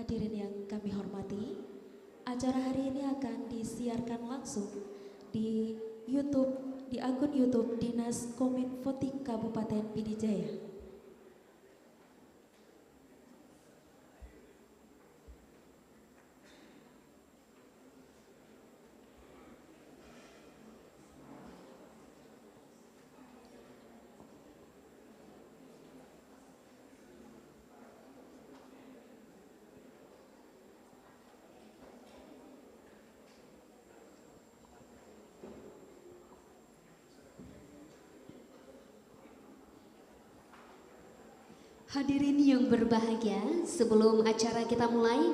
Hadirin yang kami hormati, acara hari ini akan disiarkan langsung di YouTube, di akun YouTube Dinas Kominfotik Kabupaten Pidijaya. Hadirin yang berbahagia, sebelum acara kita mulai,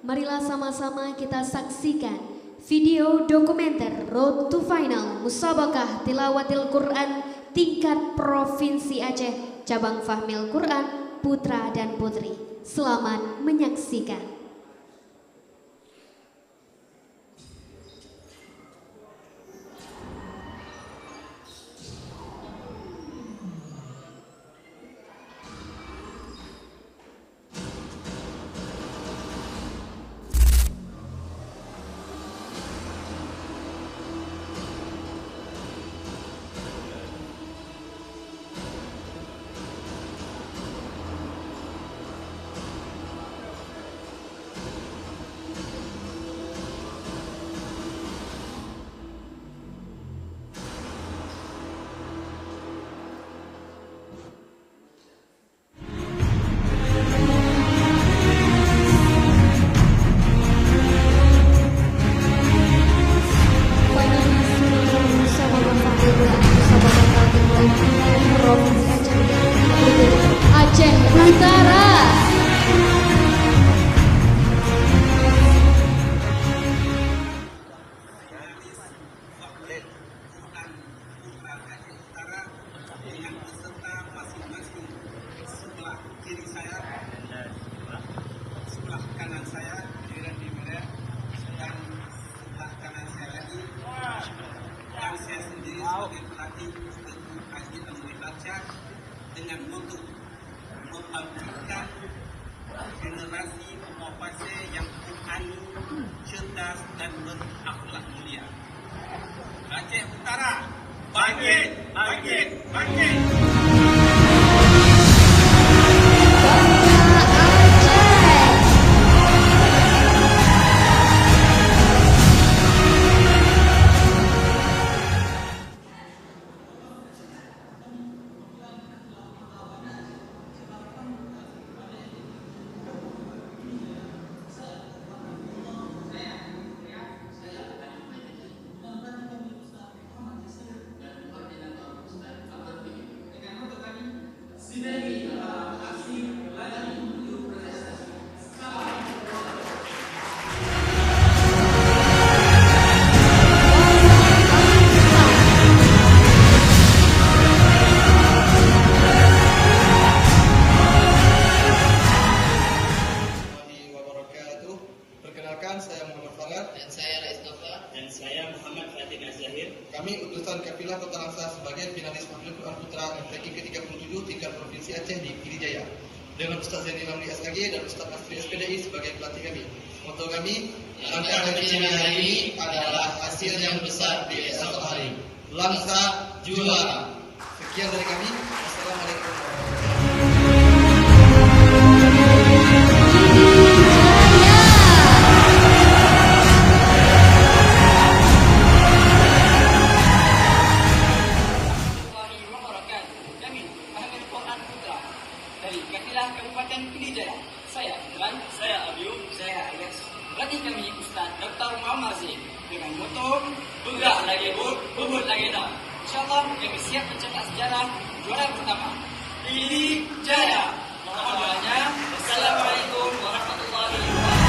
marilah sama-sama kita saksikan video dokumenter Road to Final Musabakah Tilawatil Quran tingkat Provinsi Aceh, Cabang Fahmil Quran, Putra dan Putri. Selamat menyaksikan. Aceh Utara. Dengan peserta masing-masing sebelah kiri saya, sebelah kanan saya, giliran di mana, dan sebelah kanan saya lagi, dan saya sendiri sebagai pelatih tentu haji dan membaca dengan moto membangkitkan generasi pemopase yang berani, cerdas dan berakhlak mulia. Aceh Utara, bangkit, bangkit, bangkit. Perkenalkan, saya Muhammad Farad Dan saya Rais Nova. Dan saya Muhammad Fatin Azahir. Kami utusan Kafilah Kota Langsa sebagai finalis Fahmil Quran Putra ranking ke-37 tingkat Provinsi Aceh di Pidijaya. Dengan Ustaz Zaini Lamli SKG dan Ustaz Asri SPDI sebagai pelatih kami. Moto kami, langkah kecil hari ini adalah hasil yang besar di esok hari. Langsa juara. Sekian dari kami. Wassalamualaikum warahmatullahi Kami Fahmil Quran Putra dari Kafilah Kabupaten Pidijaya. Saya Iwan, saya Abiu, saya Ayas. Pelatih kami Ustaz Dr. Muhammad Zin dengan moto bergerak lagi bubut lagi dah. InsyaAllah kami siap mencetak sejarah juara pertama Pidijaya. Mohon doanya. Wassalamualaikum warahmatullahi wabarakatuh.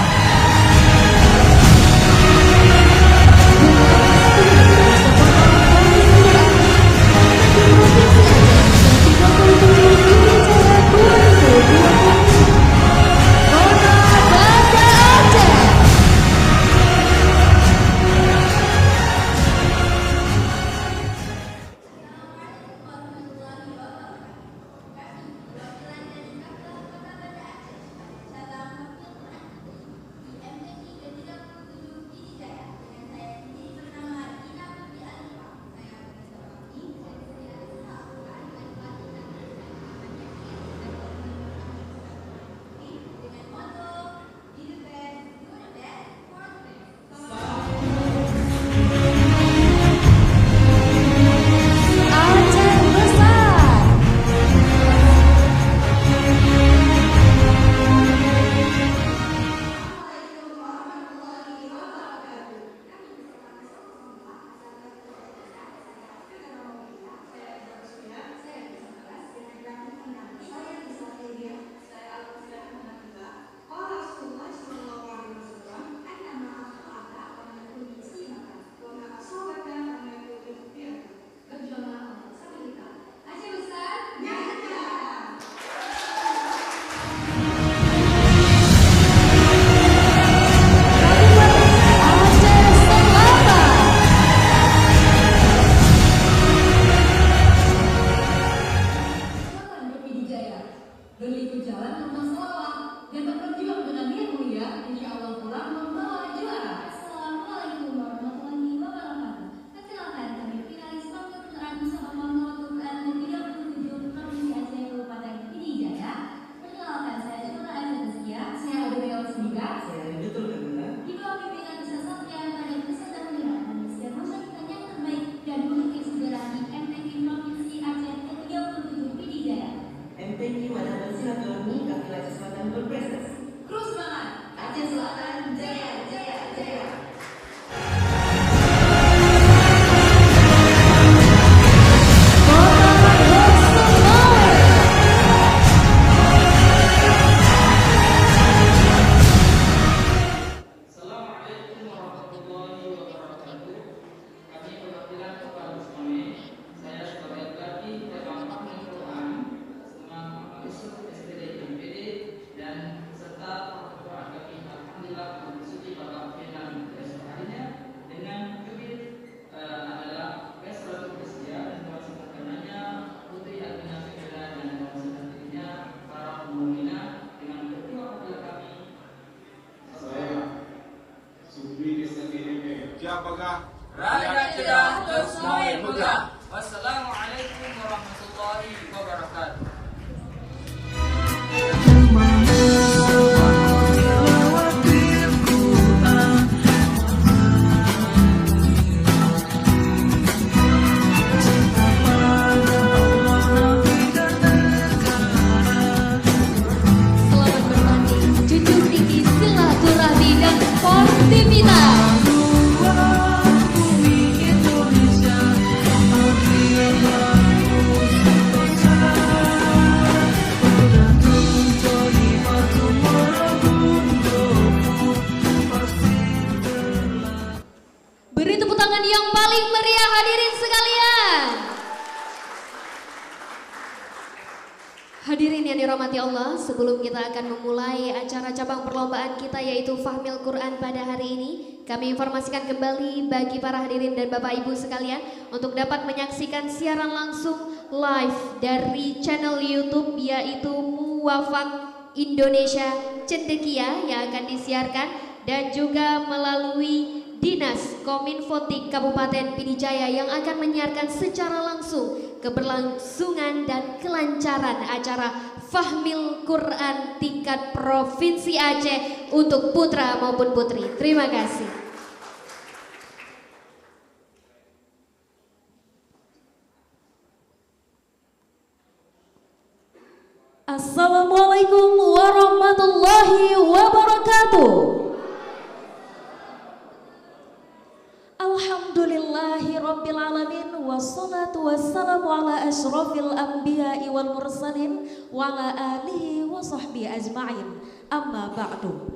pagah. Rakyat cerdas terus semuanya megah. Wassalamualaikum warahmatullahi wabarakatuh. Selamat berbagi, junjung tinggi silaturahmi dan sportivitas. Beri tepuk tangan yang paling meriah hadirin sekalian. Hadirin yang dirahmati Allah, sebelum kita akan memulai acara cabang perlombaan kita yaitu Fahmil Quran pada hari ini, kami informasikan kembali bagi para hadirin dan Bapak Ibu sekalian untuk dapat menyaksikan siaran langsung live dari channel YouTube yaitu Muwafaq Indonesia Cendekia yang akan disiarkan dan juga melalui Dinas Kominfotik Kabupaten Pidijaya yang akan menyiarkan secara langsung keberlangsungan dan kelancaran acara Fahmil Quran tingkat Provinsi Aceh untuk putra maupun putri. Terima kasih. Assalamualaikum warahmatullahi wabarakatuh. Alhamdulillahi rabbil alamin, wassalatu wassalamu ala asyrafil anbiya'i wal mursalin wa ala alihi wa sahbihi ajma'in. Amma ba'du.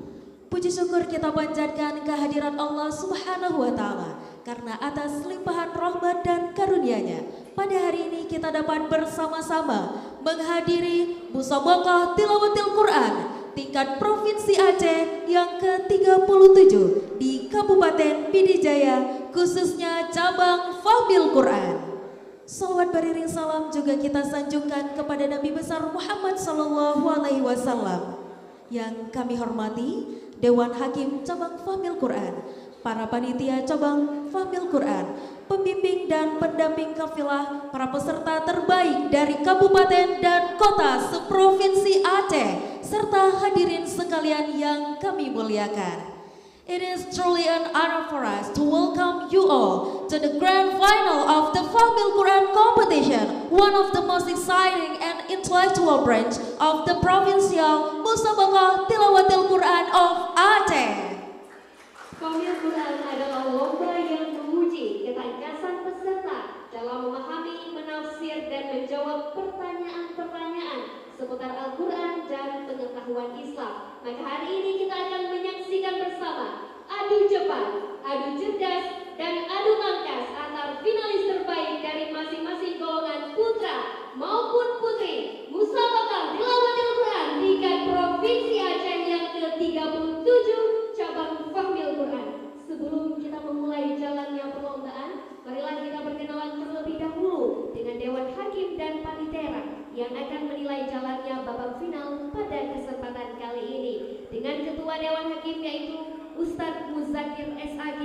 Puji syukur kita panjatkan kehadiran Allah Subhanahu wa taala karena atas limpahan rahmat dan karunia-Nya pada hari ini kita dapat bersama-sama menghadiri musabaqah tilawatil Quran tingkat Provinsi Aceh yang ke-37 di Kabupaten Pidijaya, khususnya cabang Fahmil Quran. Salawat beriring salam juga kita sanjungkan kepada Nabi besar Muhammad SAW. Yang kami hormati Dewan Hakim Cabang Fahmil Quran, para panitia cabang Fahmil Quran, pembimbing dan pendamping kafilah, para peserta terbaik dari kabupaten dan kota seprovinsi Aceh, serta hadirin sekalian yang kami muliakan. It is truly an honor for us to welcome you all to the grand final of the Fahmil Quran competition, one of the most exciting and intellectual branch of the Provincial Musabaqah Tilawatil Quran of Aceh. Fahmil Quran adalah lomba yang menguji ketangkasan peserta dalam memahami, menafsir, dan menjawab pertanyaan-pertanyaan seputar Al-Quran dan pengetahuan Islam. Maka hari ini kita akan menyaksikan bersama adu cepat, adu cerdas, dan adu tangkas antar finalis terbaik dari masing-masing golongan putra maupun putri Musabaqah Tilawatil Quran tingkat Provinsi Aceh yang ke-37 cabang Fahmil Quran. Sebelum kita memulai jalannya perlombaan, marilah kita berkenalan terlebih dahulu dengan Dewan Hakim dan Panitera yang akan menilai jalannya babak final pada kesempatan kali ini. Dengan Ketua Dewan Hakim yaitu Ustadz Muzakir SAG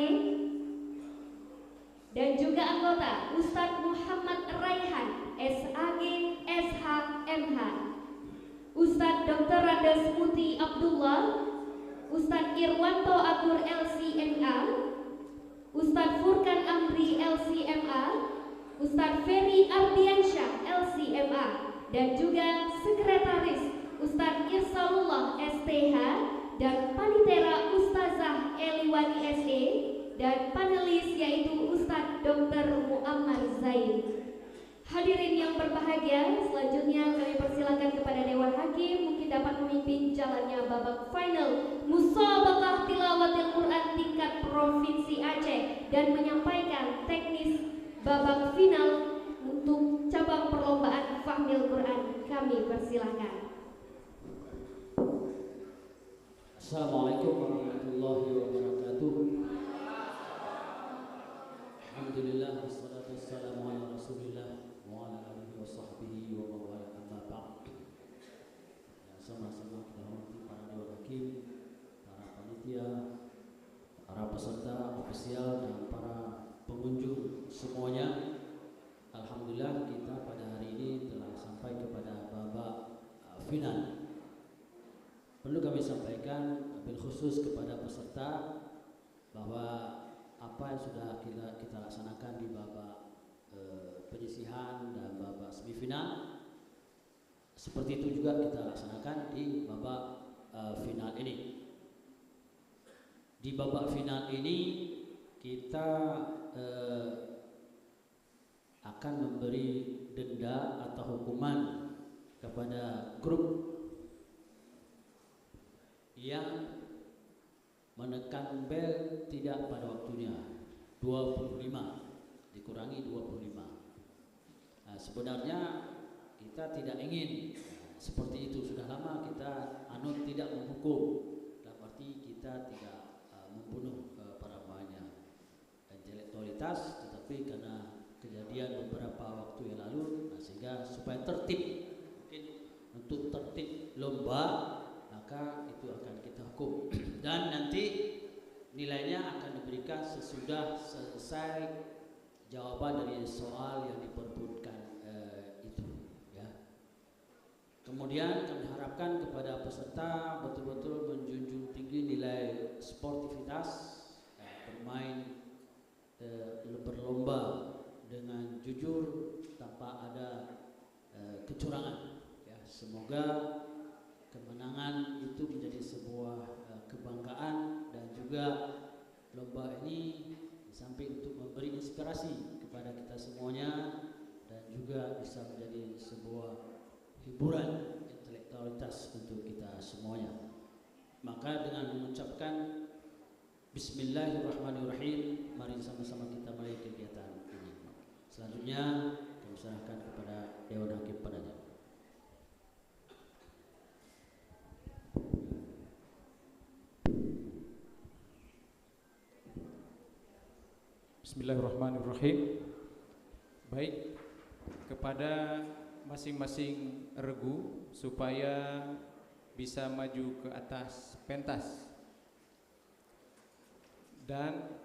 dan juga anggota Ustadz Muhammad Raihan SAG SHMH, Ustadz Dr. Randes Muti Abdullah, Ustadz Irwanto Abdur LCMA, Ustadz Furkan Amri LCMA, Ustadz Ferry Ardiansyah LCMA, dan juga Sekretaris Ustadz Irsalullah STH dan Panitera Ustazah Eliwani SE dan panelis yaitu Ustadz Dr. Muammar Zaid. Hadirin yang berbahagia, selanjutnya kami persilakan kepada Dewan Hakim mungkin dapat memimpin jalannya babak final Musabaqah Tilawatil Quran tingkat Provinsi Aceh dan menyampaikan teknis babak final untuk cabang perlombaan Fahmil Quran. Kami persilakan. Assalamualaikum warahmatullahi wabarakatuh. Alhamdulillah wassalatu wassalamu ala Rasulillah wa ala alihi wa sahbihi wa mawala amma ba'd. Sama-sama kita hormati para dewan hakim, para panitia, para peserta ofisial dan final. Perlu kami sampaikan bil khusus kepada peserta bahwa apa yang sudah kita laksanakan di babak penyisihan dan babak semifinal, seperti itu juga kita laksanakan di babak final ini. Di babak final ini kita akan memberi denda atau hukuman kepada grup yang menekan bel tidak pada waktunya, 25 dikurangi 25. Nah, sebenarnya kita tidak ingin seperti itu, sudah lama kita tidak menghukum, dalam arti kita tidak membunuh para pemainnya intelektualitas, tetapi karena kejadian beberapa waktu yang lalu, nah, sehingga supaya tertib, mungkin untuk tertib lomba, maka itu akan kita hukum dan nanti nilainya akan diberikan sesudah selesai jawaban dari soal yang diperbutkan itu, ya. Kemudian kami harapkan kepada peserta betul-betul menjunjung tinggi nilai sportivitas, bermain berlomba dengan jujur tanpa ada kecurangan, ya. Semoga kemenangan itu menjadi sebuah kebanggaan, dan juga lomba ini di samping untuk memberi inspirasi kepada kita semuanya dan juga bisa menjadi sebuah hiburan intelektualitas untuk kita semuanya. Maka dengan mengucapkan Bismillahirrahmanirrahim, mari sama-sama kita mulai kegiatan ini. Selanjutnya kami serahkan kepada Dewan Hakim padanya. Bismillahirrahmanirrahim. Baik, kepada masing-masing regu supaya bisa maju ke atas pentas, dan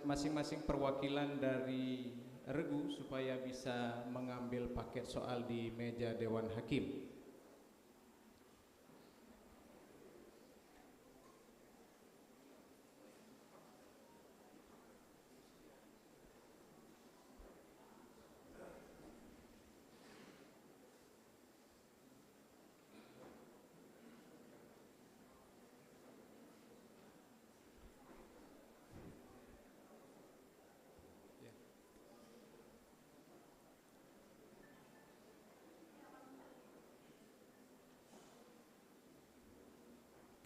masing-masing perwakilan dari regu supaya bisa mengambil paket soal di meja Dewan Hakim.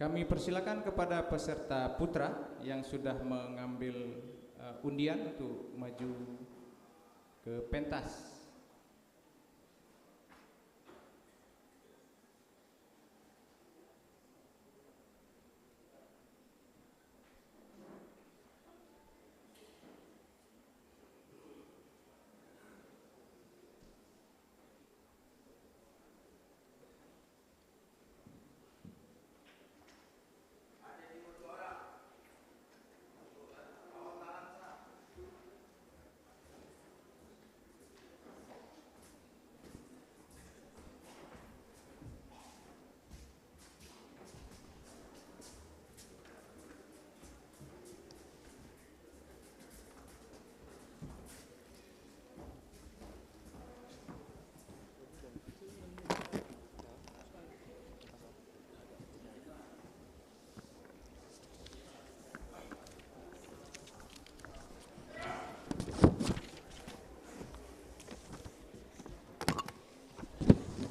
Kami persilakan kepada peserta putra yang sudah mengambil undian untuk maju ke pentas.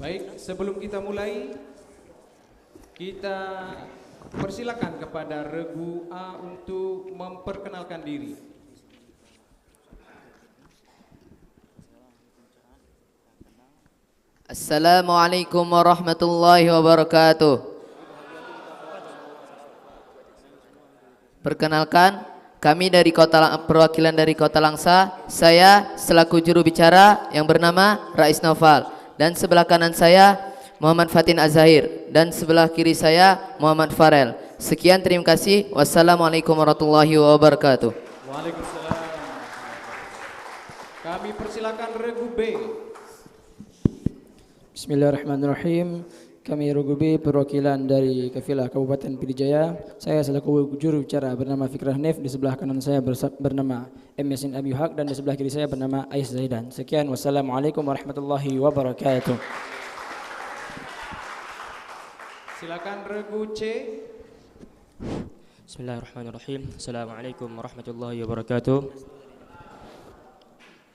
Baik, sebelum kita mulai, kita persilakan kepada regu A untuk memperkenalkan diri. Assalamualaikum warahmatullahi wabarakatuh. Perkenalkan, kami dari perwakilan dari Kota Langsa. Saya selaku juru bicara yang bernama Rais Naufal. Dan sebelah kanan saya Muhammad Fatin Az-Zahir, dan sebelah kiri saya Muhammad Farel. Sekian, terima kasih. Wassalamualaikum warahmatullahi wabarakatuh. Waalaikumsalam. Kami persilakan regu B. Bismillahirrahmanirrahim. Kami Regu B perwakilan dari Kafilah Kabupaten Pidijaya. Saya selaku juru bicara bernama Fikrah Hanif. Di sebelah kanan saya bernama M. Yasin Abi Haq dan di sebelah kiri saya bernama Ais Zaidan. Sekian, wassalamualaikum warahmatullahi wabarakatuh. Silakan Regu C. Bismillahirrahmanirrahim. Assalamualaikum warahmatullahi wabarakatuh.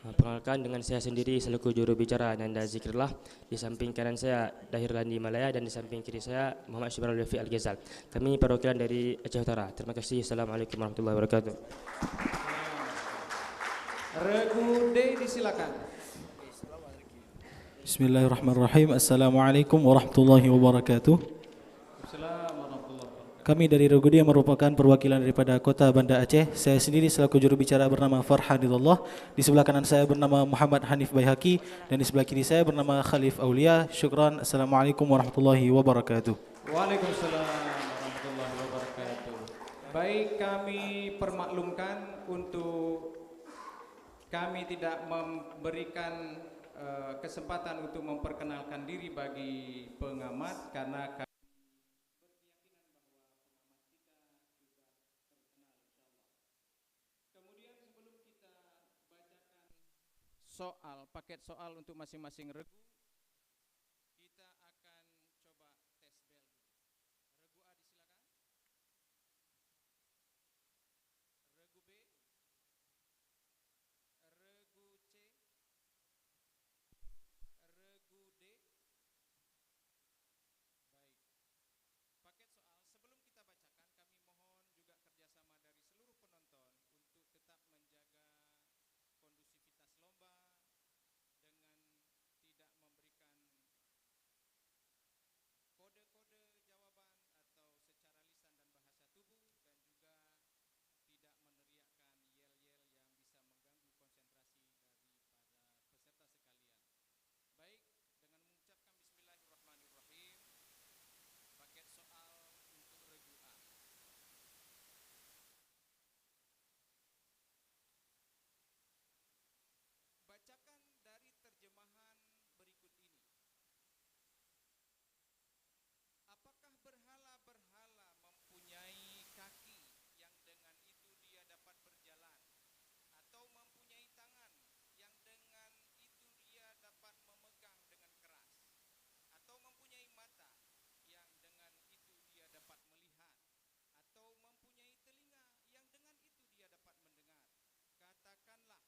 Perkenalkan, dengan saya sendiri selaku juru bicara Nanda Zikrillah. Di samping kanan saya Dahir Landi Malaya dan di samping kiri saya Muhammad Syubrul Lefi Al-Ghazal. Kami perwakilan dari Aceh Utara. Terima kasih. Assalamualaikum warahmatullahi wabarakatuh. Regu D disilakan. Bismillahirrahmanirrahim. Assalamualaikum warahmatullahi wabarakatuh. Kami dari Regu D yang merupakan perwakilan daripada Kota Banda Aceh. Saya sendiri selaku juru bicara bernama Farhadillah. Di sebelah kanan saya bernama Muhammad Hanif Baihaqi dan di sebelah kiri saya bernama Khalif Aulia. Syukran. Assalamualaikum warahmatullahi wabarakatuh. Waalaikumsalam warahmatullahi wabarakatuh. Baik, kami permaklumkan untuk kami tidak memberikan kesempatan untuk memperkenalkan diri bagi pengamat karena paket soal untuk masing-masing regu. Kita akan coba tes bel dulu. Regu A disilakan. Regu B. Regu C. Regu D. Baik. Paket soal sebelum kita bacakan, kami mohon juga kerjasama dari seluruh penonton untuk tetap menjaga kondusivitas lomba dengan tidak memberikan kode-kode jawaban atau secara lisan dan bahasa tubuh, dan juga tidak meneriakkan yel-yel yang bisa mengganggu konsentrasi daripada peserta sekalian. Baik, dengan mengucapkan bismillahirrahmanirrahim, paket soal untuk regu A. Bacakan dari terjemahan berikut ini. Apakah berhala-berhala mempunyai kaki yang dengan itu dia dapat berjalan, atau mempunyai tangan yang dengan itu dia dapat memegang dengan keras, atau mempunyai mata yang dengan itu dia dapat melihat, atau mempunyai telinga yang dengan itu dia dapat mendengar? Katakanlah,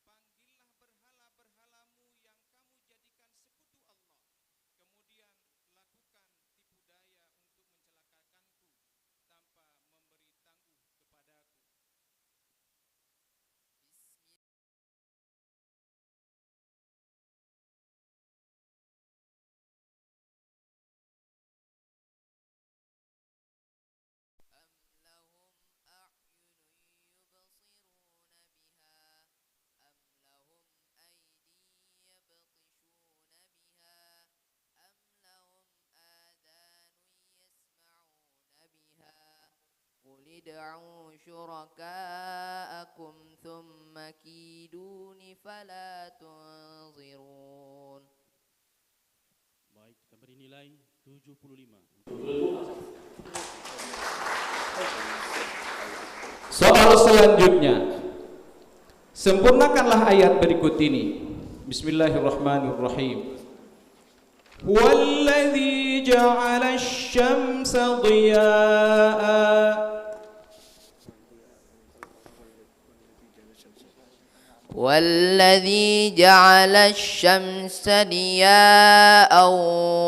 panggillah berhala-berhalamu yang kamu jadikan sekutu Allah, kemudian lakukan tipu daya untuk mencelakakanku tanpa memberi tangguh kepadaku. قل ادعوا شركاءكم ثم كيدون فلا تنظرون. Baik, kita beri nilai 75. Soal selanjutnya. Sempurnakanlah ayat berikut ini. Bismillahirrahmanirrahim. Huwallazi ja'ala asy-syamsa dhiyaa'a. والذي جعل الشمس ضياء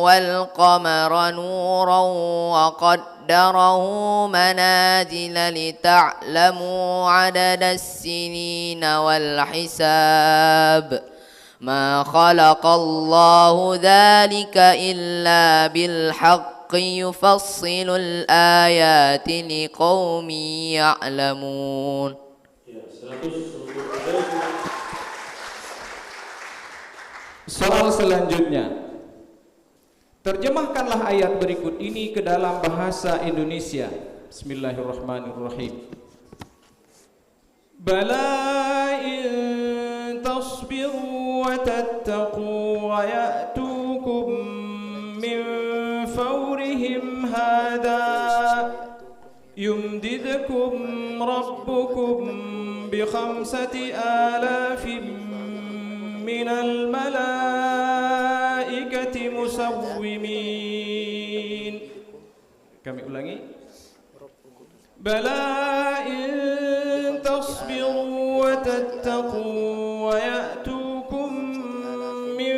والقمر نورا وقدره منازل لتعلموا عدد السنين والحساب ما خلق الله ذلك إلا بالحق يفصل الآيات لقوم يعلمون. Soal selanjutnya. Terjemahkanlah ayat berikut ini ke dalam bahasa Indonesia. Bismillahirrahmanirrahim. Bala in tasbiru wa tattaqu wa ya'tukum هذا يمددكم ربكم ب5,000 من الملائكة مسومين. Kami ulangi. بلى إن تصبروا وتتقوا ويأتوكم من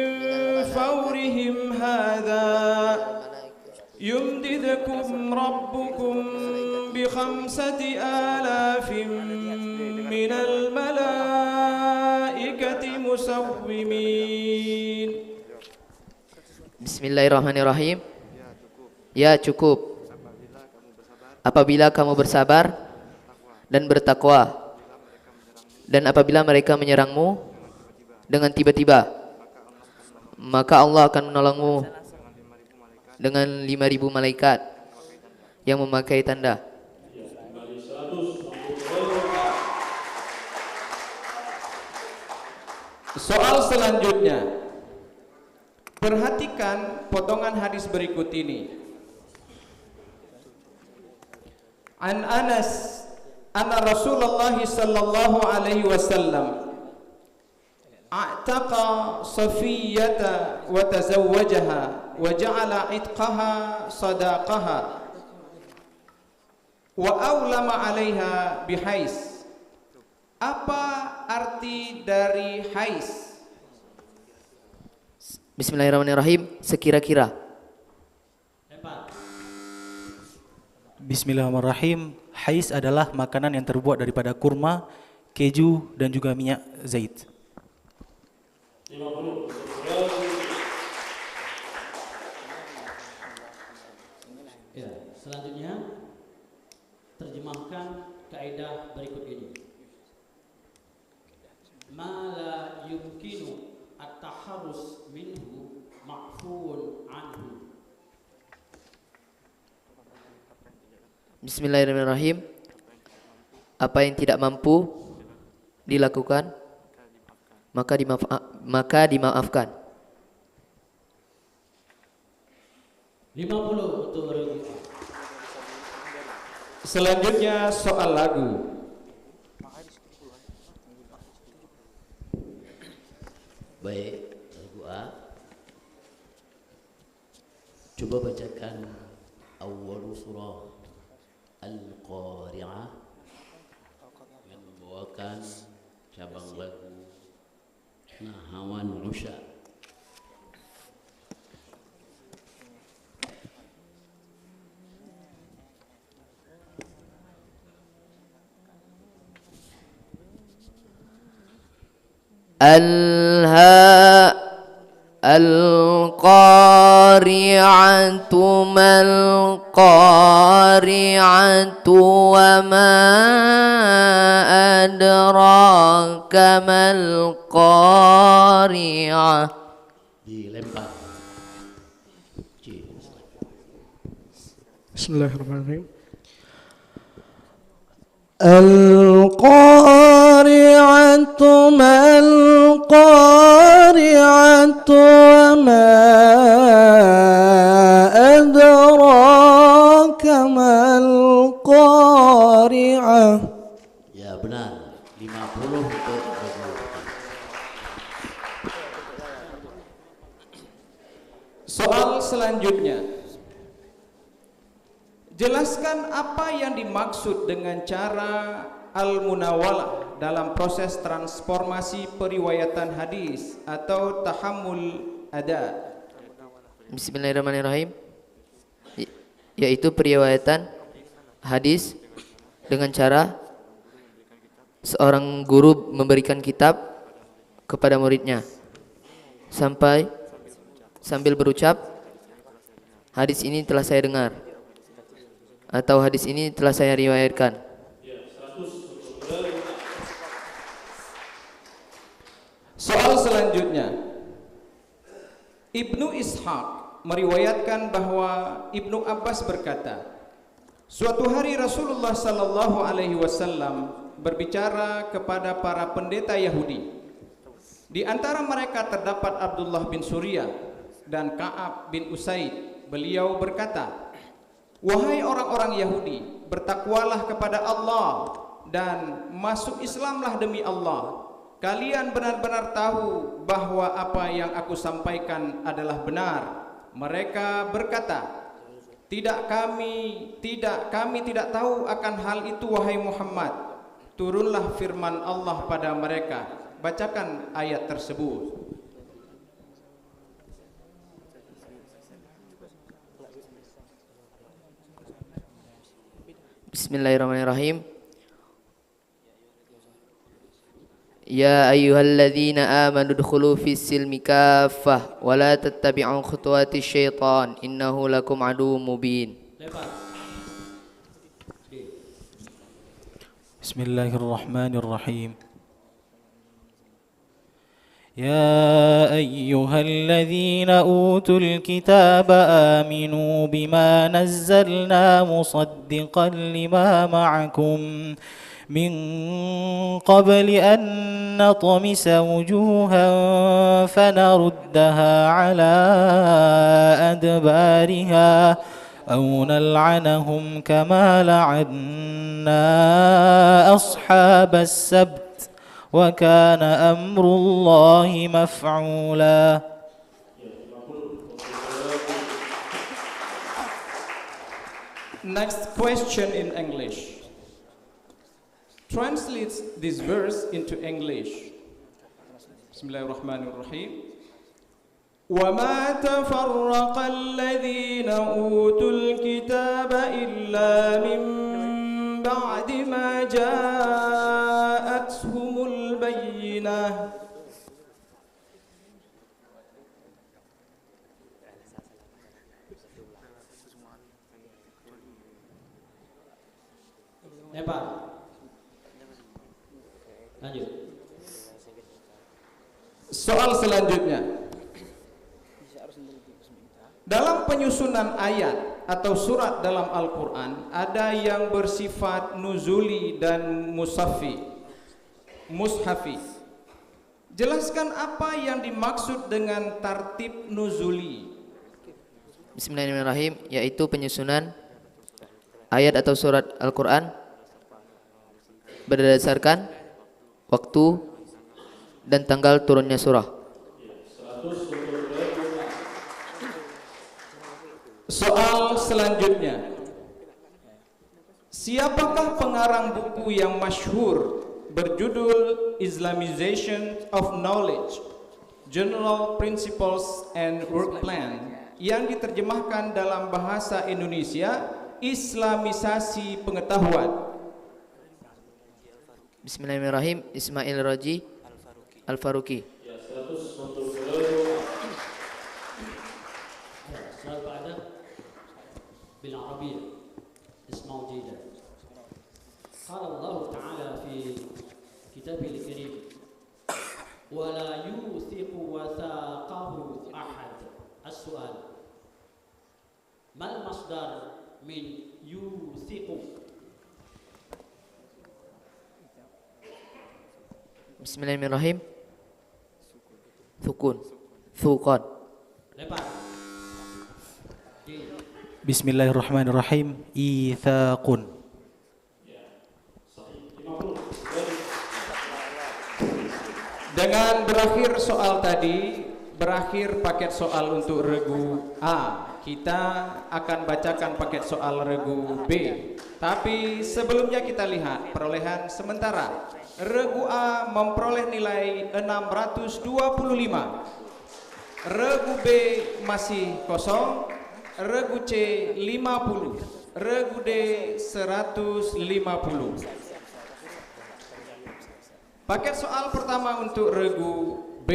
فورهم هذا يمددكم ربكم ب5,000 من الملائكة مسومين. Bismillahirrahmanirrahim. Ya cukup apabila kamu bersabar dan bertakwa, dan apabila mereka menyerangmu dengan tiba-tiba, maka Allah akan menolongmu dengan 5.000 malaikat yang memakai tanda. Soal selanjutnya, perhatikan potongan hadis berikut ini. An Anas anna Rasulullah sallallahu alaihi wasallam a'taqa Safiyyata wa tazawwajaha wa ja'ala itqaha sadaqaha wa awlama 'alaiha bihais. Apa arti dari hais? Bismillahirrahmanirrahim. Sekira-kira. Bismillahirrahmanirrahim. Hais adalah makanan yang terbuat daripada kurma, keju dan juga minyak zait. Ya, selanjutnya terjemahkan kaidah berikut ini. Ma la yumkinu at-taharrus minhu ma'fuun anhu. Bismillahirrahmanirrahim. Apa yang tidak mampu dilakukan maka dimaafkan. 50 untuk Rudi. Selanjutnya soal lagu. Baik, lagu A. Coba bacakan awal surah Al-Qari'ah yang membawakan cabang lagu Nahawan Usha. Al-qari'atu mal-qari'atu wa ma adraka mal-qari'ah. Dilempar. Bismillahirrahmanirrahim. Al-qari'atu mal-qari'atu wa ma adraka mal-qari'ah. Ya benar, 50 untuk lagu. Soal selanjutnya. Jelaskan apa yang dimaksud dengan cara al-munawalah dalam proses transformasi periwayatan hadis atau tahammul ada. Bismillahirrahmanirrahim. Yaitu periwayatan hadis dengan cara seorang guru memberikan kitab kepada muridnya sambil berucap, hadis ini telah saya dengar, atau hadis ini telah saya riwayatkan. Soal selanjutnya, Ibnu Ishaq meriwayatkan bahwa Ibnu Abbas berkata, suatu hari Rasulullah sallallahu alaihi wasallam berbicara kepada para pendeta Yahudi. Di antara mereka terdapat Abdullah bin Surya dan Ka'ab bin Usaid. Beliau berkata, Wahai orang-orang Yahudi, bertakwalah kepada Allah dan masuk Islamlah demi Allah. Kalian benar-benar tahu bahwa apa yang aku sampaikan adalah benar. Mereka berkata, kami tidak tahu akan hal itu wahai Muhammad. Turunlah firman Allah pada mereka. Bacakan ayat tersebut. Bismillahirrahmanirrahim. Ya ayyuhalladzina amanu udkhulu fis silmi kaffah wa la tattabi'u khutuwati syaitan innahu lakum aduwwum mubin. Bismillahirrahmanirrahim. يا أيها الذين أوتوا الكتاب آمنوا بما نزلنا مصدقا لما معكم من قبل أن نطمس وجوها فنردها على أدبارها أو نلعنهم كما لعنا أصحاب السبت وكان أمر الله مفعولا. Next question in English. Translate this verse into English. Bismillahirrahmanirrahim. وَمَا تَفَرَّقَ الَّذِينَ أُوتُوا الْكِتَابَ إِلَّا مِن بَعْدِ مَا جَاءَتْهُمُ الْبَيِّنَةُ. Lanjut. Soal selanjutnya. Dalam penyusunan ayat atau surat dalam Al-Quran, ada yang bersifat nuzuli dan mushafi. Jelaskan apa yang dimaksud dengan tartib nuzuli. Bismillahirrahmanirrahim, yaitu penyusunan ayat atau surat Al-Quran berdasarkan waktu dan tanggal turunnya surah. Soal selanjutnya. Siapakah pengarang buku yang masyhur berjudul Islamization of Knowledge, General Principles and Work Plan yang diterjemahkan dalam bahasa Indonesia Islamisasi Pengetahuan? Bismillahirrahmanirrahim. Ismail Raji Al-Faruqi. السؤال بعده بالعربية اسمعوا جيدا. قال الله تعالى في كتابه الكريم ولا يوثق وثاقه أحد. السؤال ما المصدر من يوثق؟ Bismillahirrahmanirrahim. Thukon. Bismillahirrahmanirrahim. Ithaqun. Dengan berakhir soal tadi, berakhir paket soal untuk regu A. Kita akan bacakan paket soal regu B. Tapi sebelumnya kita lihat perolehan sementara. Regu A memperoleh nilai 625. Regu B masih kosong. Regu C 50. Regu D 150. Paket soal pertama untuk regu B.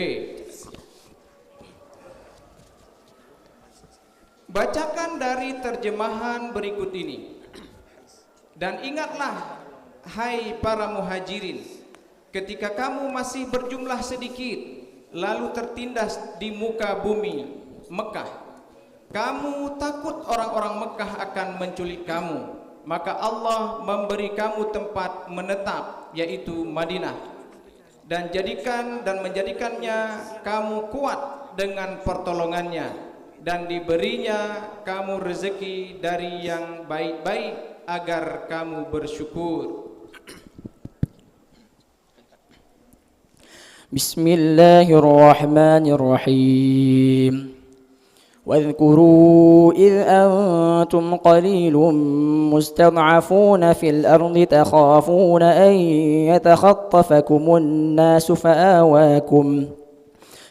Bacakan dari terjemahan berikut ini. Dan ingatlah, hai para muhajirin, ketika kamu masih berjumlah sedikit, lalu tertindas di muka bumi Mekah. Kamu takut orang-orang Mekah akan menculik kamu, maka Allah memberi kamu tempat menetap, yaitu Madinah, dan menjadikannya kamu kuat dengan pertolongannya. dan diberinya kamu rezeki dari yang baik-baik agar kamu bersyukur. Bismillahirrahmanirrahim. واذكروا إذ أنتم قليل مستضعفون في الأرض تخافون أن يتخطفكم الناس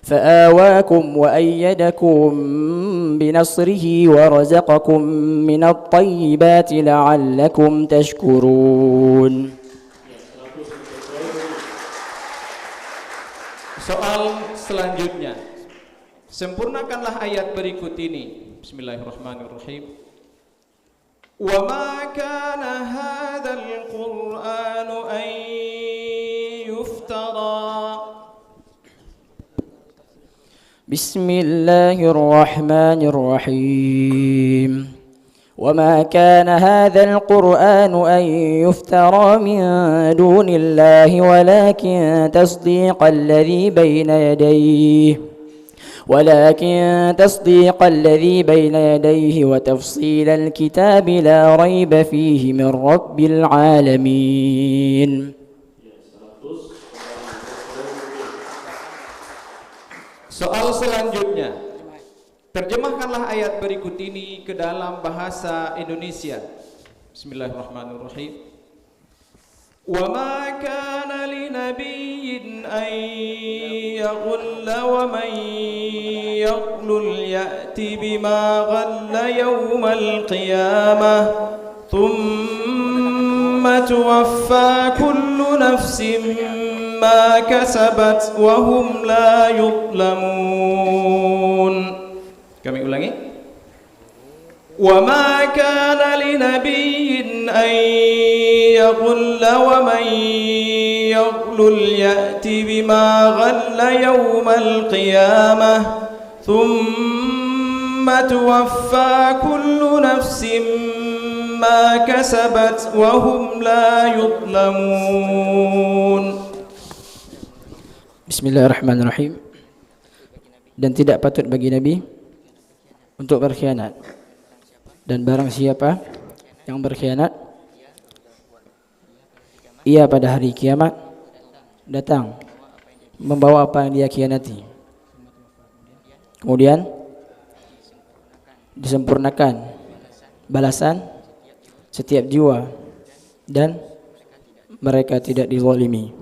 فآواكم وأيدكم بنصره ورزقكم من الطيبات لعلكم تشكرون. Soal selanjutnya, sempurnakanlah ayat berikut ini. Bismillahirrahmanirrahim. Wa ma kana hadzal Qur'anu an yuftara. Bismillahirrahmanirrahim. وما كان هذا القرآن أن يفترى من دون الله ولكن تصديق الذي بين يديه وتفصيل الكتاب لا ريب فيه من رب العالمين. Soal selanjutnya, terjemahkanlah ayat berikut ini ke dalam bahasa Indonesia. Bismillahirrahmanirrahim. Wa ma kana linabiyyin an yaghalla wa man yaghlul ya'ti bima ghalla yawmal qiyamah thumma tuwaffa kullu nafsin ma kasabat wa hum la yuzlamun. Kami ulangi. Wa ma kana linabiyyin an yaghulla wa man yaghlul ya'ti bima ghalla yawmal qiyamah thumma tuwaffa kullu nafsin ma kasabat wa hum la yuzlamun. Bismillahirrahmanirrahim. Dan tidak patut bagi Nabi untuk berkhianat, dan barang siapa yang berkhianat, ia pada hari kiamat datang membawa apa yang dia khianati, kemudian disempurnakan balasan setiap jiwa dan mereka tidak dizalimi.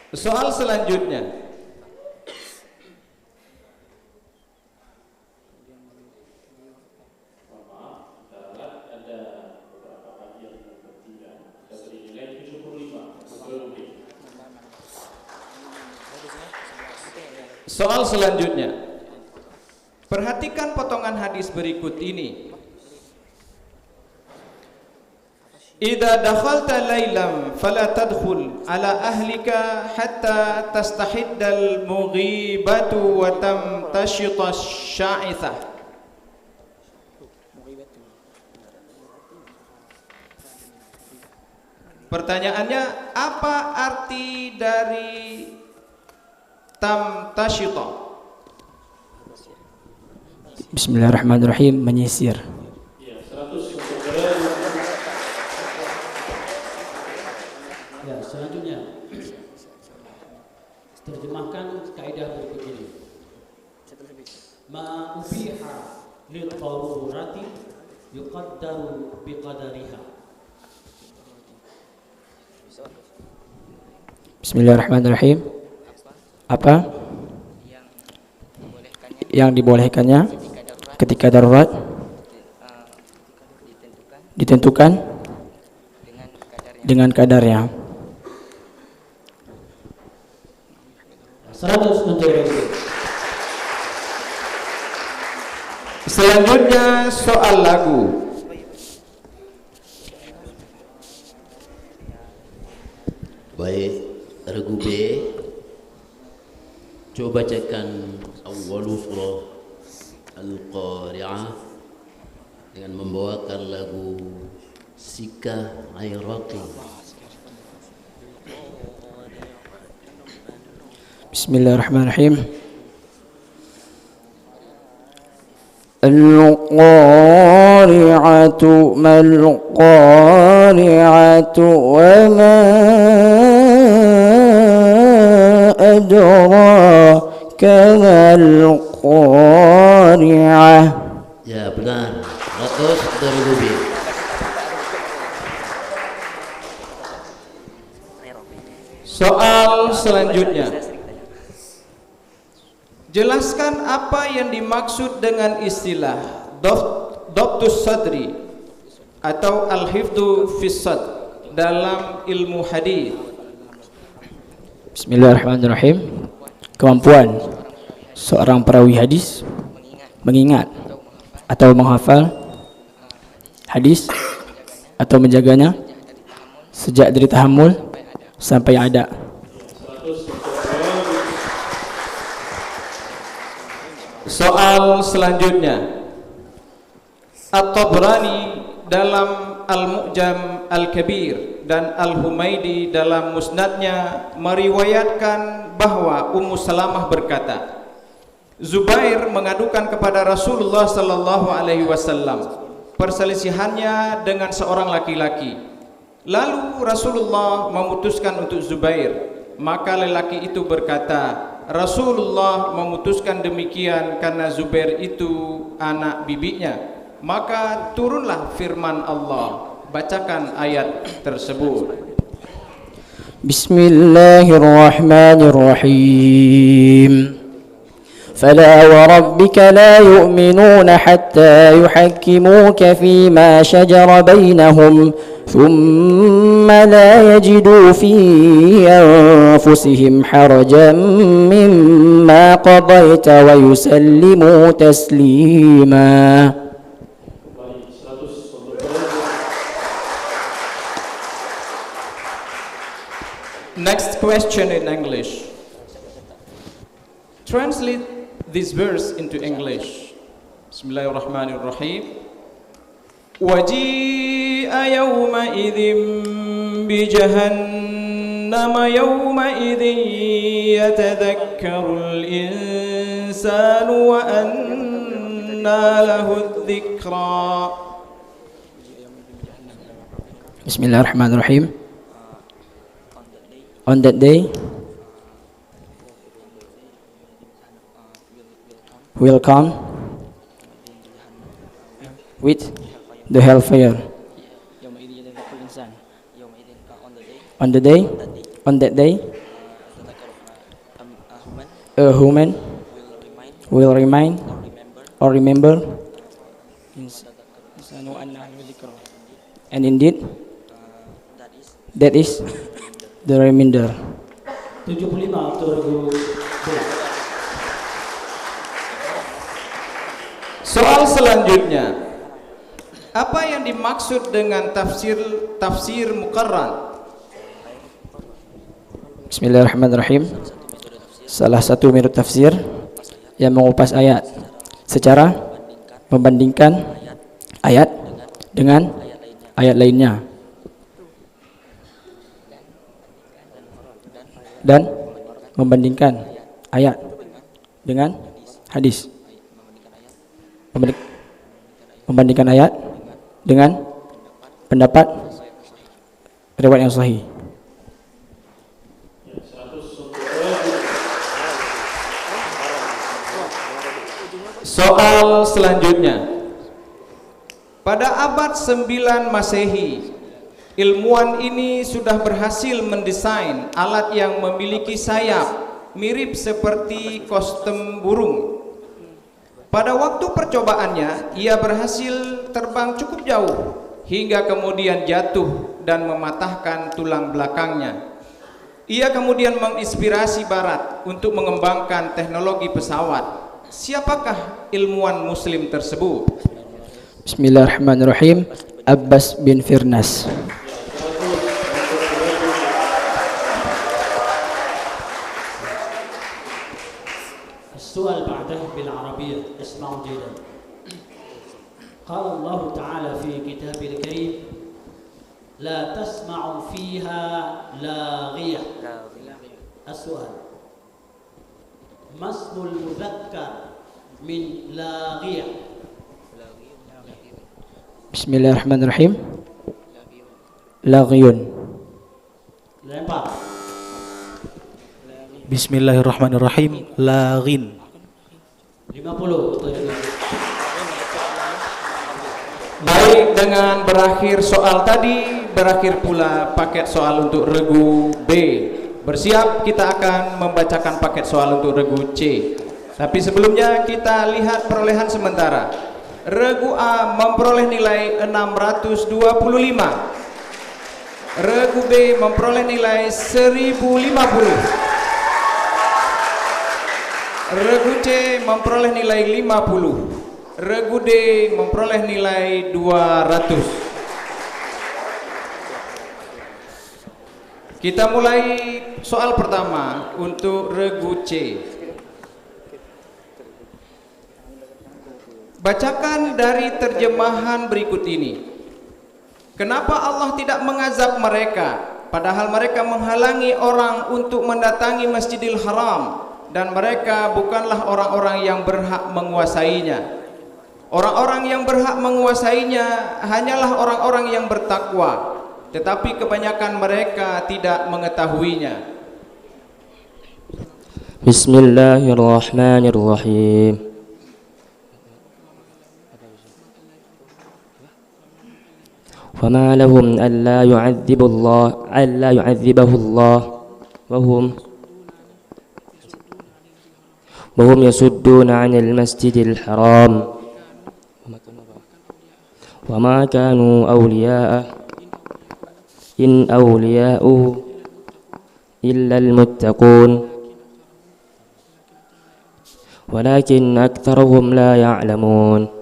Soal selanjutnya, perhatikan potongan hadis berikut ini. Idza dakhalta lailan fala tadkhul ala ahlika hatta tastahiddal mughibatu wa tamtashita sya'ithah. Pertanyaannya, apa arti dari tamtashita? Bismillahirrahmanirrahim. Menyisir. Selanjutnya, terjemahkan kaidah berikut ini. Ma ubiha lil darurati yuqaddaru biqadariha. Bismillahirrahmanirrahim. Apa yang dibolehkannya ketika darurat ditentukan dengan kadarnya. 100 untuk Robi. Selanjutnya soal lagu. Baik, regu B, coba bacakan awwalu surah Al-Qari'ah dengan membawakan lagu Sika Airoti. Bismillahirrahmanirrahim. Al-qari'atu mal-qari'atu wa ma adraka mal-qari'ah. Ya benar, 100 dari Gubi. Soal selanjutnya. Jelaskan apa yang dimaksud dengan istilah Dhabtus Sadri atau Al-Hifdhu Fis Sadr dalam ilmu hadis. Bismillahirrahmanirrahim. Kemampuan seorang perawi hadis mengingat atau menghafal hadis atau menjaganya sejak dari tahammul sampai ada. Soal selanjutnya. At-Tabrani dalam Al-Mu'jam Al-Kabir dan Al-Humaidi dalam Musnadnya meriwayatkan bahwa Ummu Salamah berkata, Zubair mengadukan kepada Rasulullah sallallahu alaihi wasallam perselisihannya dengan seorang laki-laki. Lalu Rasulullah memutuskan untuk Zubair. Maka lelaki itu berkata, Rasulullah memutuskan demikian karena Zubair itu anak bibinya. Maka turunlah firman Allah. Bacakan ayat tersebut. Bismillahirrahmanirrahim. فلا وربك لا يؤمنون حتى يحكموك فيما شجر بينهم ثم لا يجدوا في أنفسهم حرجا مما قضيت ويسلموا تسليما. Next question in English. Translate this verse into English. Bismillahirrahmanirrahim. Waji'a yawma idhin bi jahannama yawma idhin yatadhakkarul insanu wa anna lahu dhikra. Bismillahirrahmanirrahim. On that day will come with the hellfire. On that day, a human will remind or remember, and indeed, that is the remainder. 75 untuk Soal selanjutnya, apa yang dimaksud dengan tafsir muqarran? Bismillahirrahmanirrahim. Salah satu metode tafsir yang mengupas ayat secara membandingkan ayat dengan ayat lainnya dan membandingkan ayat dengan hadis. Membandingkan ayat dengan pendapat riwayat yang sahih. Soal selanjutnya. Pada abad 9 Masehi, ilmuwan ini sudah berhasil mendesain alat yang memiliki sayap mirip seperti kostum burung. Pada waktu percobaannya, ia berhasil terbang cukup jauh hingga kemudian jatuh dan mematahkan tulang belakangnya. Ia kemudian menginspirasi Barat untuk mengembangkan teknologi pesawat. Siapakah ilmuwan Muslim tersebut? Bismillahirrahmanirrahim. Abbas bin Firnas. السؤال بعده بالعربية اسمعوا جيدا. قال الله تعالى في كتابه الكريم لا تسمع فيها لاغية. السؤال ما اسم المذكر من لاغية؟ Bismillahirrahmanirrahim. Laghiyun. Lempar. Bismillahirrahmanirrahim. Laghin. 50. Baik, dengan berakhir soal tadi, berakhir pula paket soal untuk regu B. Bersiap, kita akan membacakan paket soal untuk regu C. Tapi sebelumnya kita lihat perolehan sementara. Regu A memperoleh nilai 625. Regu B memperoleh nilai 1050. Regu C memperoleh nilai 50. Regu D memperoleh nilai 200. Kita mulai soal pertama untuk regu C. Bacakan dari terjemahan berikut ini. Kenapa Allah tidak mengazab mereka, padahal mereka menghalangi orang untuk mendatangi Masjidil Haram, dan mereka bukanlah orang-orang yang berhak menguasainya. Orang-orang yang berhak menguasainya hanyalah orang-orang yang bertakwa, tetapi kebanyakan mereka tidak mengetahuinya. Bismillahirrahmanirrahim. وما لهم ألا يعذبه الله وهم يصدون عن المسجد الحرام وما كانوا أولياءه إن أولياؤه إلا المتقون ولكن أكثرهم لا يعلمون.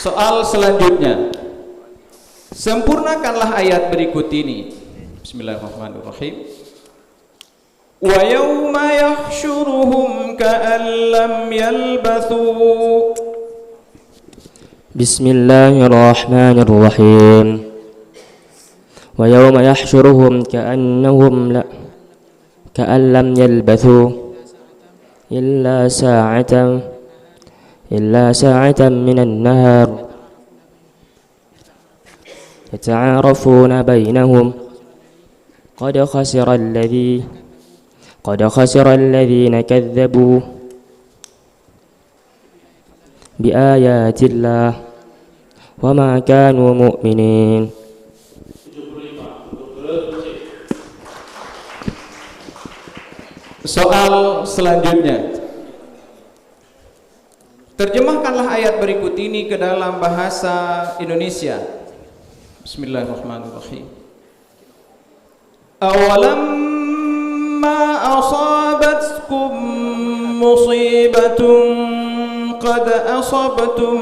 Soal selanjutnya, sempurnakanlah ayat berikut ini. Bismillahirrahmanirrahim. Wa yawma yahsyuruhum ka'an lam yalbathu. Bismillahirrahmanirrahim. Wa yawma yahsyuruhum ka'an lam yalbathu illa sa'atan minan nahar يتعارفون بينهم قد خسر الذين كذبوا بآيات الله وما كانوا مؤمنين. Soal selanjutnya, terjemahkanlah ayat berikut ini ke dalam bahasa Indonesia. Bismillahirrahmanirrahim. Awalamma asabatkum musibatun qad asabtum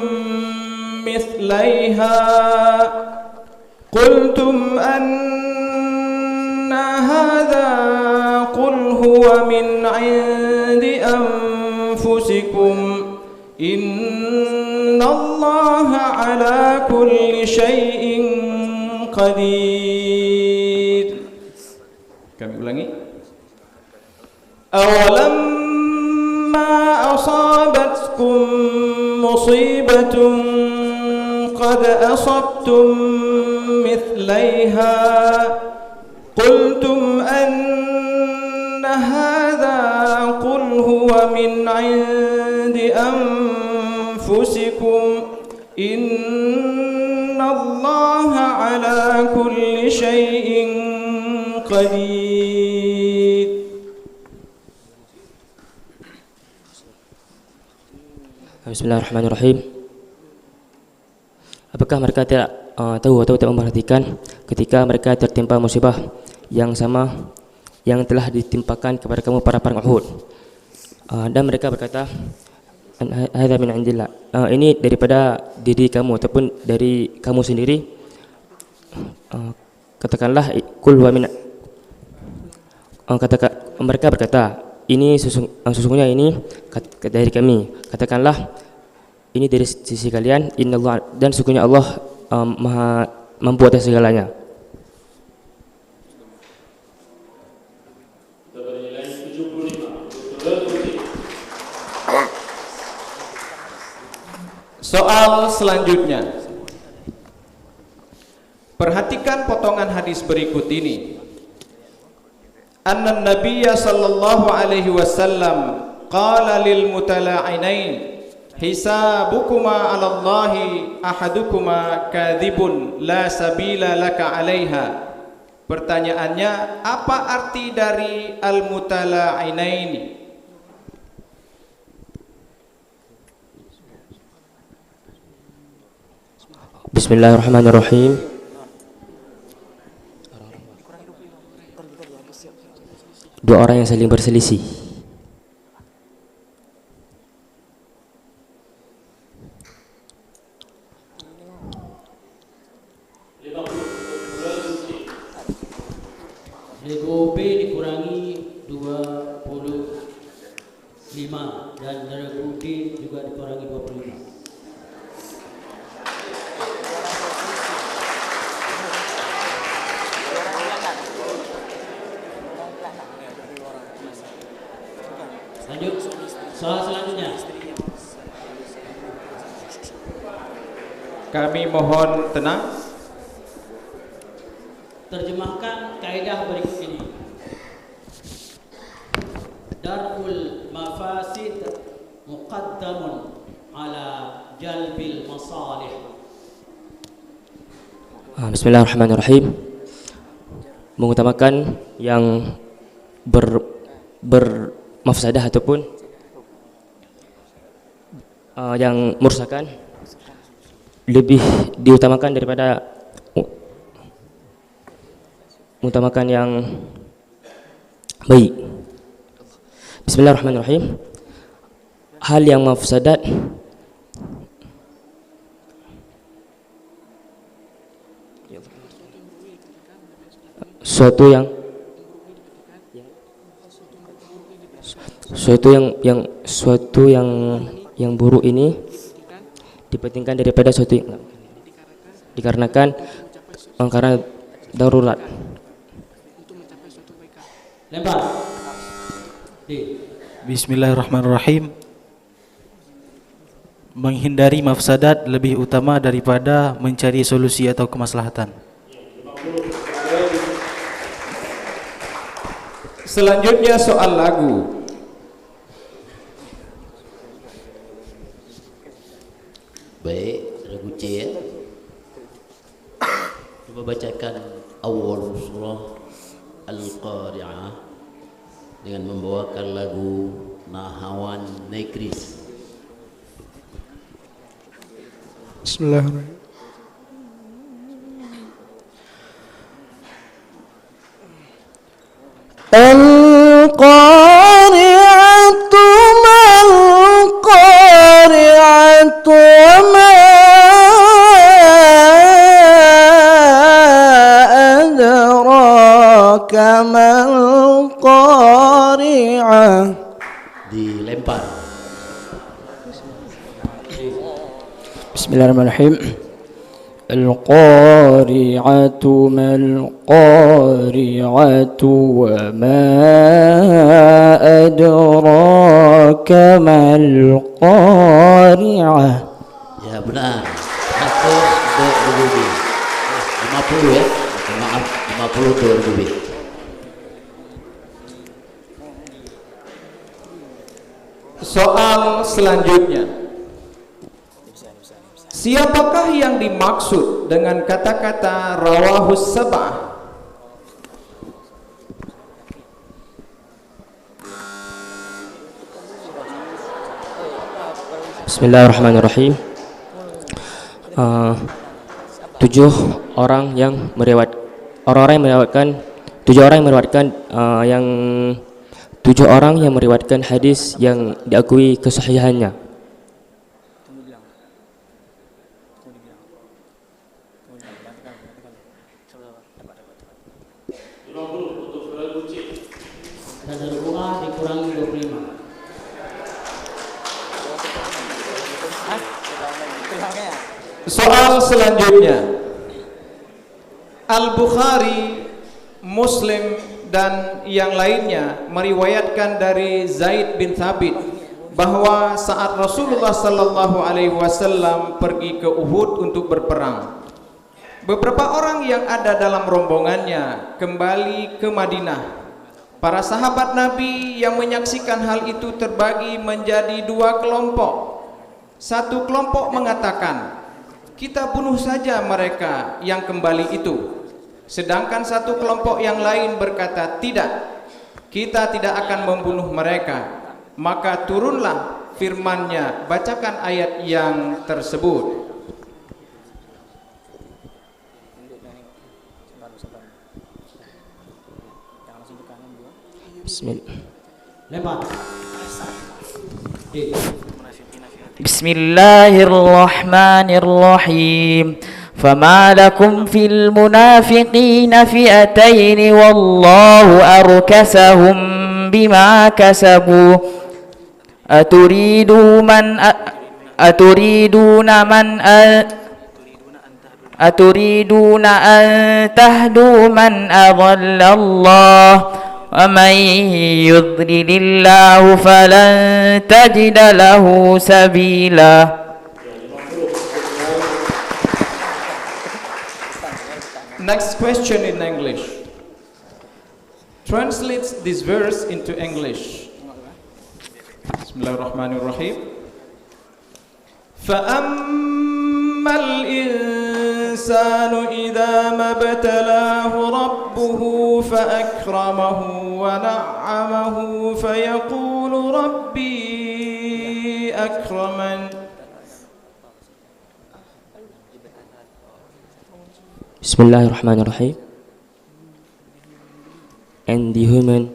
mithlaiha qultum anna hadha qul huwa min 'indi anfusikum innallaha ala kulli syai'in qadir. Kami ulangi. Awalamma asabatkum musibatun qad asabtum mithlaiha qultum anna hadha qul huwa min 'indi anfusikum innallaha ala kulli syai'in qadir. Bismillahirrahmanirrahim. Apakah mereka tidak tahu atau tidak memperhatikan ketika mereka tertimpa musibah yang sama yang telah ditimpakan kepada kamu para perang Uhud? Dan mereka berkata, hadza min indillah. Ini daripada diri kamu ataupun dari kamu sendiri. Katakanlah kul wa min. Mereka berkata, ini sesungguhnya ini dari kami. Katakanlah ini dari sisi kalian. Innallah, dan sesungguhnya Allah maha mampu atas segalanya. Soal selanjutnya. Perhatikan potongan hadis berikut ini. Anna Nabiyya sallallahu alaihi wasallam qala lil mutala'inain hisabukuma 'ala Allahi ahadukuma kadhibun la sabila laka 'alaiha. Pertanyaannya, apa arti dari al mutala'inaini? Bismillahirrahmanirrahim. Dua orang yang saling berselisih. Regu B dikurangi 25 dan regu D juga dikurangi 25. Lanjut, soal selanjutnya. Kami mohon tenang. Terjemahkan kaidah berikut ini. Darul mafasid muqaddamun ala jalbil masalih. Bismillahirrahmanirrahim. Mengutamakan yang bermafsadah ataupun yang merusakan lebih diutamakan daripada mengutamakan yang baik. Bismillahirrahmanirrahim. Hal yang mafsadat suatu yang buruk ini dipentingkan daripada suatu yang dikarenakan karena darurat. Lempar. Bismillahirrahmanirrahim. Menghindari mafsadat lebih utama daripada mencari solusi atau kemaslahatan. Selanjutnya soal lagu. Baik, lagu C ya. Coba bacakan awal surah Al-Qari'ah dengan membawakan lagu Nahawan Negris. Bismillahirrahmanirrahim. Al-Qari'atu mal-Qari'atu wa ma adraka mal-Qari'ah. Dilempar. Bismillahirrahmanirrahim. Al-Qari'atu mal-Qari'atu wa ma adraka mal-Qari'ah. Ya benar. 100 untuk Ruby. 50 ya. Maaf, 50 untuk Ruby. Soal selanjutnya. Siapakah yang dimaksud dengan kata-kata rawahus sab'ah? Bismillahirrahmanirrahim. 7 orang yang meriwayatkan 7 orang yang meriwayatkan hadis yang diakui kesahihannya. Dan regu A dikurangi Soal selanjutnya, Al-Bukhari, Muslim dan yang lainnya meriwayatkan dari Zaid bin Thabit bahwa saat Rasulullah sallallahu alaihi wasallam pergi ke Uhud untuk berperang, beberapa orang yang ada dalam rombongannya kembali ke Madinah. Para sahabat Nabi yang menyaksikan hal itu terbagi menjadi dua kelompok. Satu kelompok mengatakan, kita bunuh saja mereka yang kembali itu. Sedangkan satu kelompok yang lain berkata, tidak, kita tidak akan membunuh mereka. Maka turunlah firman-Nya, bacakan ayat yang tersebut. Bismillah. Bismillahirrahmanirrahim. فما لكم في المنافقين فئتين والله أركسهم بما كسبوا أتريدون أن تهدوا من أضل الله ومن يضلل الله فلن تجد له سبيلا. Next question in English. Translate this verse into English. Bismillahirrahmanirrahim. فَأَمَّا الْإِنسَانُ إِذَا مَا ابْتَلَاهُ رَبُّهُ فَأَكْرَمَهُ وَنَعَّمَهُ فَيَقُولُ رَبِّي أَكْرَمَنِ. Bismillahirrahmanirrahim. And the human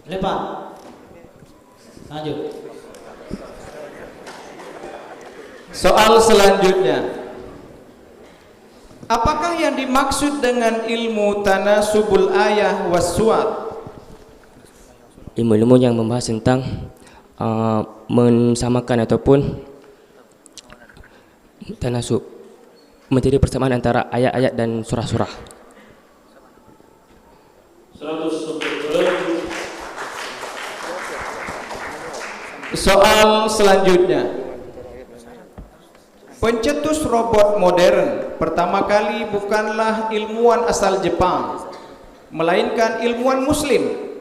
Lepas. Lanjut. Soal selanjutnya, apakah yang dimaksud dengan ilmu tanasubul ayah wassuar? ilmu-ilmu yang membahas tentang mensamakan ataupun tanasub, mencari persamaan antara ayat-ayat dan surah-surah. Soal selanjutnya, pencetus robot modern pertama kali bukanlah ilmuwan asal Jepang, melainkan ilmuwan Muslim.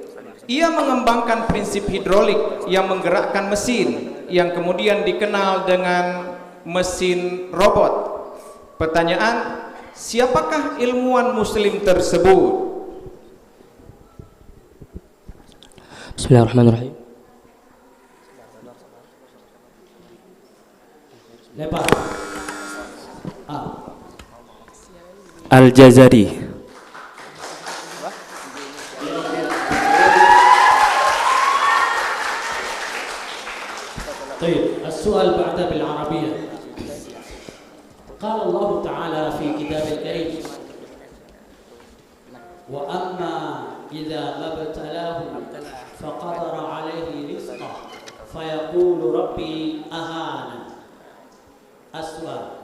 Ia mengembangkan prinsip hidrolik yang menggerakkan mesin yang kemudian dikenal dengan mesin robot. Pertanyaan, siapakah ilmuwan Muslim tersebut? Bismillahirrahmanirrahim. Lepas. Al-Jazari. طيب السؤال بعد بالعربية. قال الله تعالى في كتاب الكريم وأما إذا ما ابتلاه فقدر عليه رزقه فيقول ربي أهانا. السؤال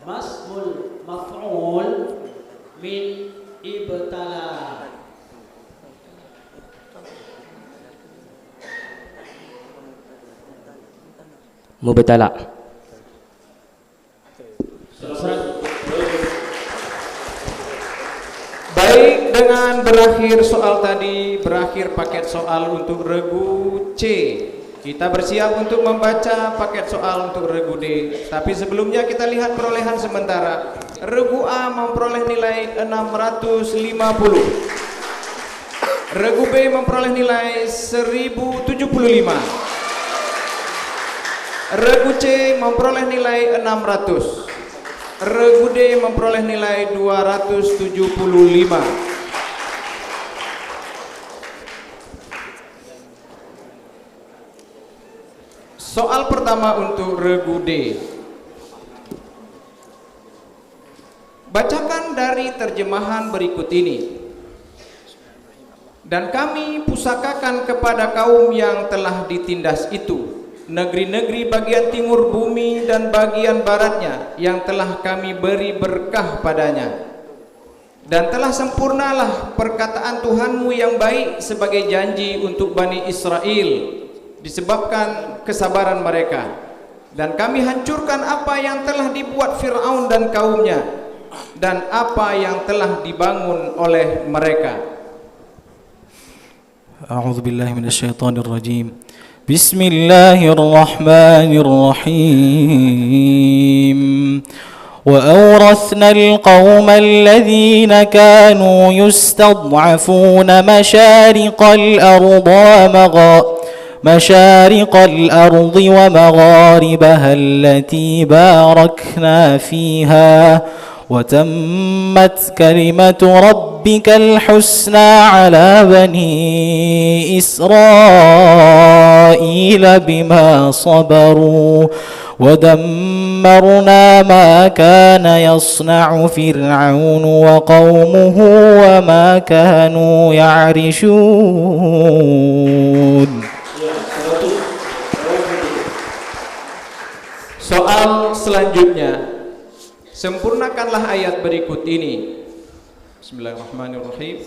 ما اسم المفعول من ابتلى؟ Mubtala. Baik, dengan berakhir soal tadi, berakhir paket soal untuk regu C. Kita bersiap untuk membaca paket soal untuk regu D. Tapi sebelumnya kita lihat perolehan sementara. Regu A memperoleh nilai 650. Regu B memperoleh nilai 1075. Regu C memperoleh nilai 600. Regu D memperoleh nilai 275. Soal pertama untuk regu D. Bacakan dari terjemahan berikut ini. Dan kami pusakakan kepada kaum yang telah ditindas itu negeri-negeri bagian timur bumi dan bagian baratnya yang telah kami beri berkah padanya. Dan telah sempurnalah perkataan Tuhanmu yang baik sebagai janji untuk Bani Israel disebabkan kesabaran mereka. Dan kami hancurkan apa yang telah dibuat Fir'aun dan kaumnya dan apa yang telah dibangun oleh mereka. A'udzu billahi minasyaitonir rajim. Bismillahirrahmanirrahim. وأورثنا القوم الذين كانوا يستضعفون مشارق الأرض ومغاربها التي باركنا فيها وتمت كلمة ربك الحسنى على بني إسرائيل بما صبروا ودمرنا ما كان يصنع فرعون وقومه وما كانوا يعرشون. Soal selanjutnya, sempurnakanlah ayat berikut ini. Bismillahirrahmanirrahim.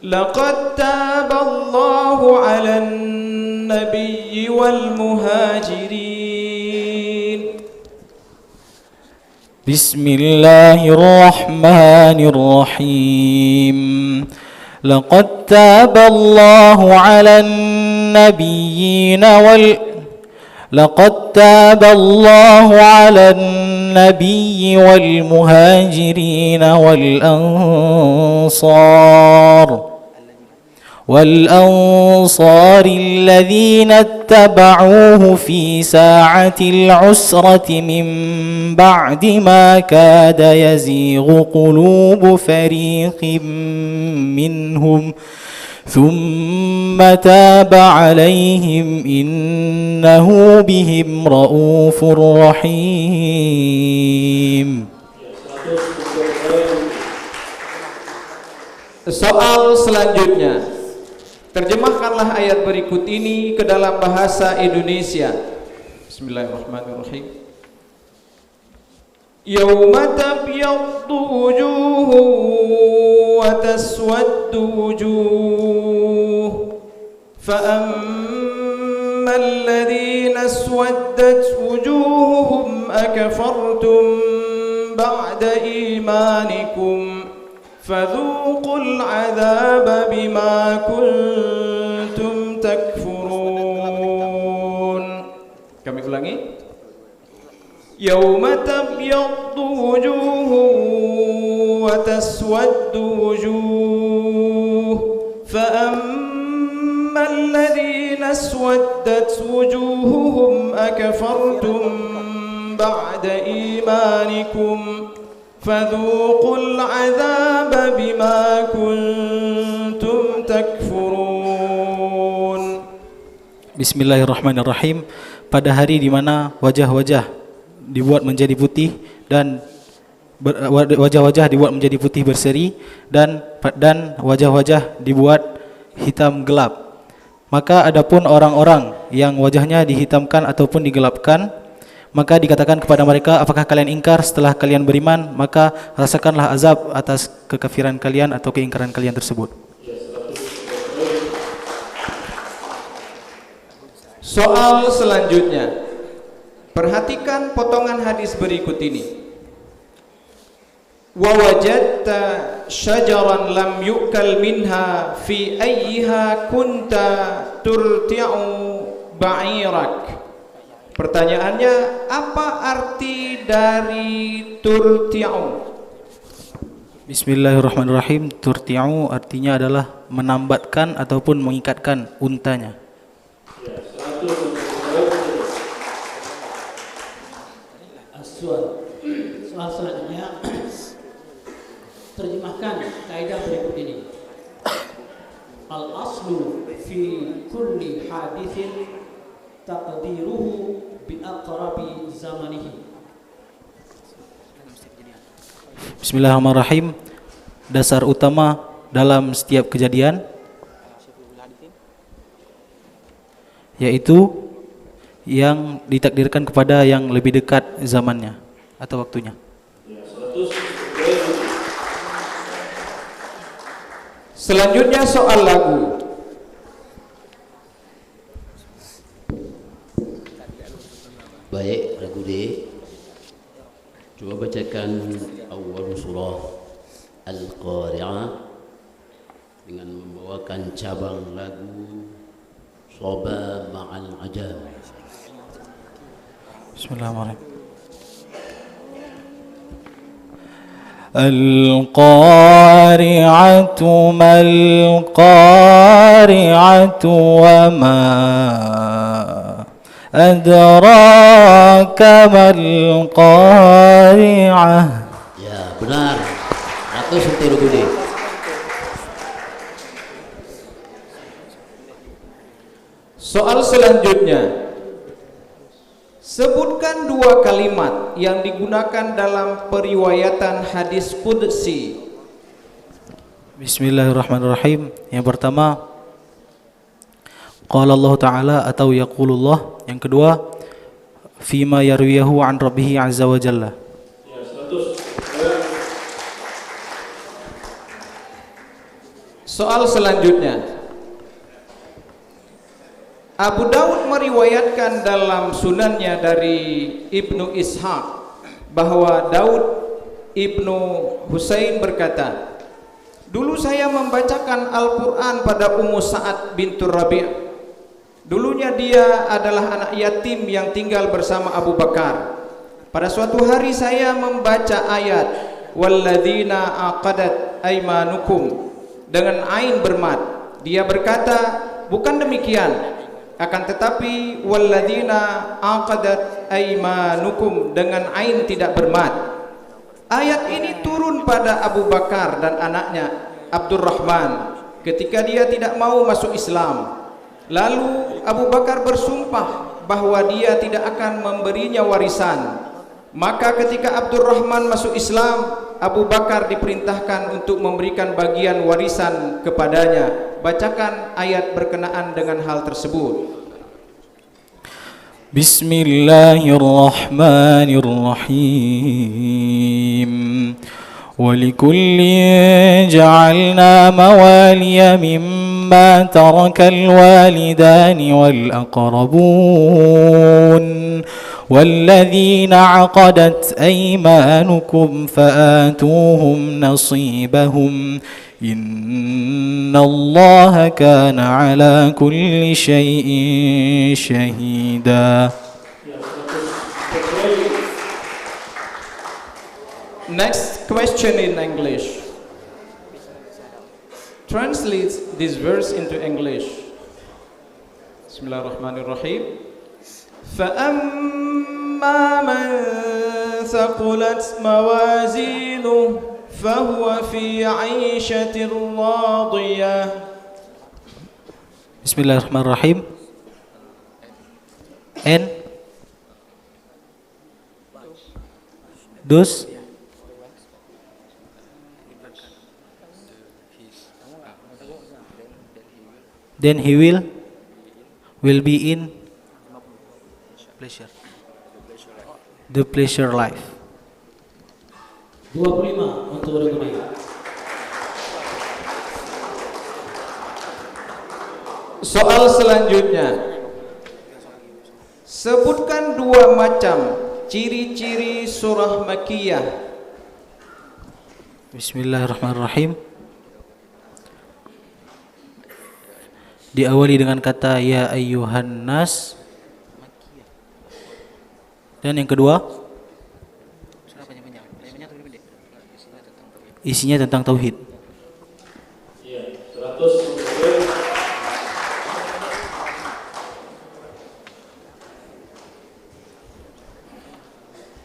Laqad taballahu 'alan nabiyyi wal muhajirin. Bismillahirrahmanirrahim. Laqad taballahu 'alan nabiyyi لقد تاب الله على النبي والمهاجرين والأنصار الذين اتبعوه في ساعة العسرة من بعد ما كاد يزيغ قلوب فريق منهم ثم تاب عليهم إنه بهم رؤوف رحيم. Soal selanjutnya, terjemahkanlah ayat berikut ini ke dalam bahasa Indonesia. Bismillahirrahmanirrahim. Yauma tabyaddu wujuhun wa taswaddu wujuh fa ammal ladzina aswaddat wujuhuhum akafartum ba'da imanikum fadhuqul 'adzaba bima kuntum takfurun. Kami ulangi. Yauma tabyaddu wujuhun wa taswaddu wujuh fa ammal ladzina aswaddat wujuhuhum akafartum ba'da imanikum fadhuqul 'adzaba bima kuntum takfurun. Bismillahirrahmanirrahim. Pada hari di mana wajah-wajah dibuat menjadi putih dan wajah-wajah dibuat menjadi putih berseri dan wajah-wajah dibuat hitam gelap. Maka adapun orang-orang yang wajahnya dihitamkan ataupun digelapkan, maka dikatakan kepada mereka, apakah kalian ingkar setelah kalian beriman? Maka rasakanlah azab atas kekafiran kalian atau keingkaran kalian tersebut. Soal selanjutnya, perhatikan potongan hadis berikut ini. Wa wajadta syajaran lam yu'kal minha fi ayyiha kunta turti'u ba'irak. Pertanyaannya, apa arti dari turti'u? Bismillahirrahmanirrahim. Turti'u artinya adalah menambatkan ataupun mengikatkan untanya. Soal selanjutnya, terjemahkan kaidah berikut ini. Al-aslu fi kulli hadithin taqdiruhu bi aqrabi zamanihi. Bismillahirrahmanirrahim. Dasar utama dalam setiap kejadian yaitu yang ditakdirkan kepada yang lebih dekat zamannya atau waktunya. Selanjutnya soal lagu. Baik, lagu D. Coba bacakan awal surah Al-Qari'ah dengan membawakan cabang lagu Soba Ma'al Ajam. Bismillahirrahmanirrahim. Al-Qari'atu mal-Qari'atu wa ma adraka mal-Qari'ah. Ya, benar. 100 untuk lagu D. Soal selanjutnya. Sebutkan dua kalimat yang digunakan dalam periwayatan hadis qudsi. Bismillahirrahmanirrahim. Yang pertama, qala Allah Ta'ala atau yaqulullah. Yang kedua, fima yarwiyahu an rabbihi azza wa jalla. Soal selanjutnya. Abu Daud meriwayatkan dalam sunannya dari Ibnu Ishaq bahwa Daud Ibnu Husain berkata, dulu saya membacakan Al-Quran pada Ummu Sa'ad bintur Rabi'. Dulunya dia adalah anak yatim yang tinggal bersama Abu Bakar. Pada suatu hari saya membaca ayat walladzina aqadat aymanukum dengan ain bermat. Dia berkata, bukan demikian, akan tetapi walladzina aqadat aymanukum dengan ain tidak bermat. Ayat ini turun pada Abu Bakar dan anaknya Abdurrahman ketika dia tidak mau masuk Islam. Lalu Abu Bakar bersumpah bahwa dia tidak akan memberinya warisan. Maka ketika Abdurrahman masuk Islam, Abu Bakar diperintahkan untuk memberikan bagian warisan kepadanya. Bacakan ayat berkenaan dengan hal tersebut. Bismillahirrahmanirrahim. ولكل جعلنا موالي مما ترك الوالدان والأقربون والذين عقدت أيمانكم فآتوهم نصيبهم إن الله كان على كل شيء شهيدا. Next question in English. Translate this verse into English. Bismillahirrahmanirrahim. فَأَمَّا مَنْ ثَقُلَتْ مَوَازِينُهُ فَهُوَ فِي عَيْشَةٍ رَاضِيَةٍ. Bismillahirrahmanirrahim. And those then he will be in pleasure, the pleasure life. 25 untuk berikutnya. Soal selanjutnya. Sebutkan dua macam ciri-ciri surah Makkiyah. Bismillahirrahmanirrahim. Diawali dengan kata ya ayyuhan nas. Dan yang kedua isinya tentang tauhid.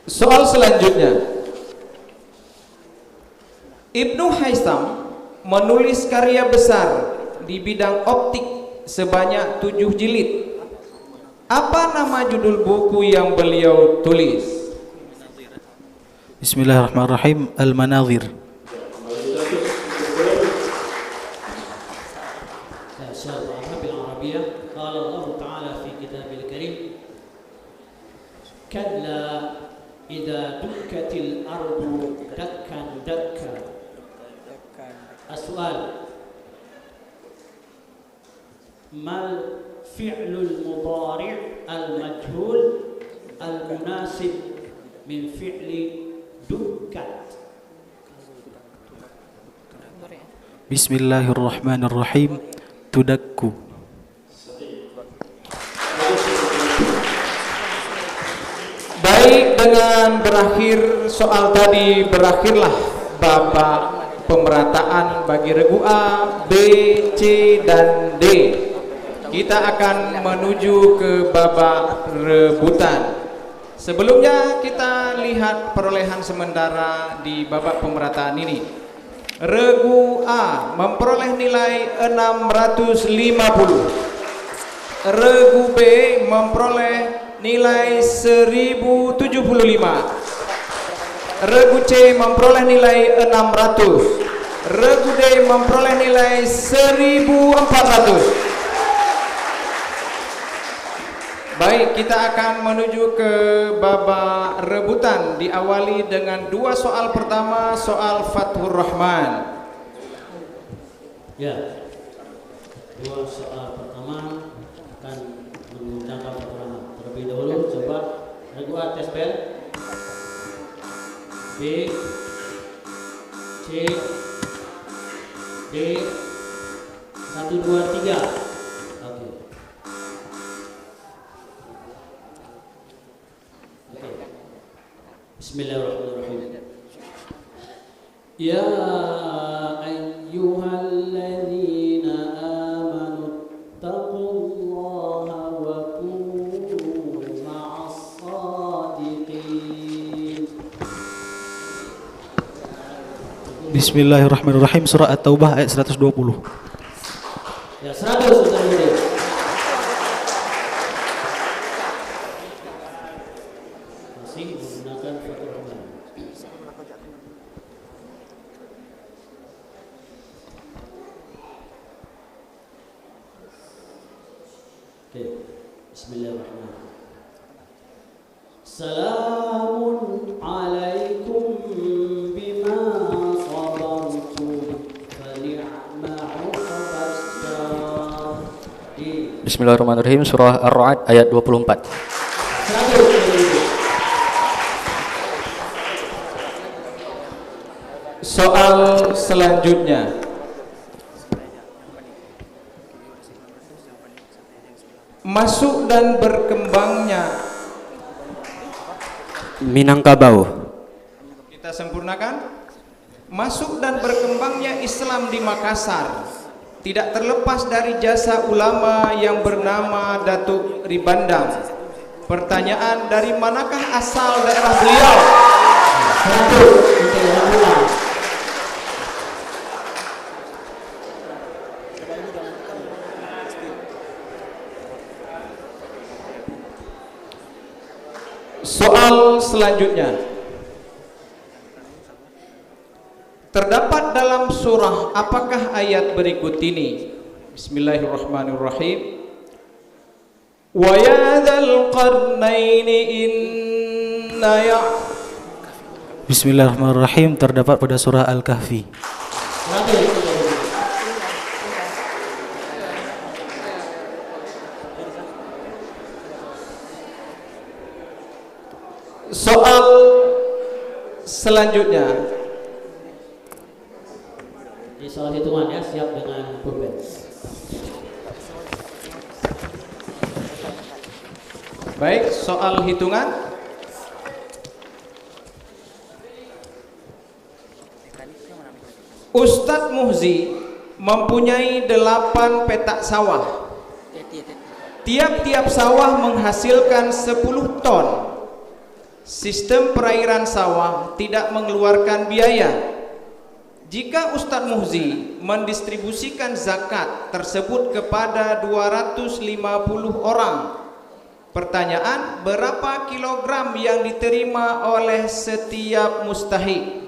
Soal selanjutnya. Ibnu Haitham menulis karya besar di bidang optik sebanyak 7 jilid. Apa nama judul buku yang beliau tulis? Bismillahirrahmanirrahim. Al-Manazir. قال الله تعالى في كتابه الكريم كلا إذا دكت الأرض دكا دكا. السؤال ما الفعل المضارع المجهول المناسب من فعل دكت؟ Bismillahirrahmanirrahim. Tudakku. Baik, dengan berakhir soal tadi, berakhirlah babak pemerataan bagi regu A, B, C, dan D. Kita akan menuju ke babak rebutan. Sebelumnya kita lihat perolehan sementara di babak pemerataan ini. Regu A memperoleh nilai 650. Regu B memperoleh nilai 1075. Regu C memperoleh nilai 600. Regu D memperoleh nilai 1400. Baik, kita akan menuju ke babak rebutan. Diawali dengan dua soal pertama, soal Fathur Rahman. Ya, dua soal pertama akan menggunakan Fathur Rahman. Terlebih dahulu coba regu A tes bel, B, C, D, 1, 2, 3. Bismillahirrahmanirrahim. Ya ayyuhalladzina amanu taqullaha wa kunu ma'as sadiqin. Bismillahirrahmanirrahim. Surah At-Taubah ayat 120. Ya 100 sudah ini. Masih menggunakan Fathur Rahman. Oke, Bismillahirrahmanirrahim. Salamun alaikum bima sabartum fa ni'ma uqbad. Bismillahirrahmanirrahim. Surah Ar-Ra'd ayat 24. Soal selanjutnya. Masuk dan berkembangnya Minangkabau. Kita sempurnakan. Masuk dan berkembangnya Islam di Makassar tidak terlepas dari jasa ulama yang bernama Datuk Ribandang. Pertanyaan, dari manakah asal daerah beliau? Soal selanjutnya. Terdapat dalam surah apakah ayat berikut ini? Bismillahirrahmanirrahim. Wa ya dzal qarnaini inna ya. Bismillahirrahmanirrahim. Terdapat pada surah Al-Kahfi. Soal selanjutnya. Di soal hitungan ya, siap dengan pulpen. Baik, soal hitungan. Ustadz Muhzi mempunyai 8 petak sawah. Tiap-tiap sawah menghasilkan 10 ton. Sistem perairan sawah tidak mengeluarkan biaya. Jika Ustadz Muhzi mendistribusikan zakat tersebut kepada 250 orang, Pertanyaan, berapa kilogram yang diterima oleh setiap mustahik?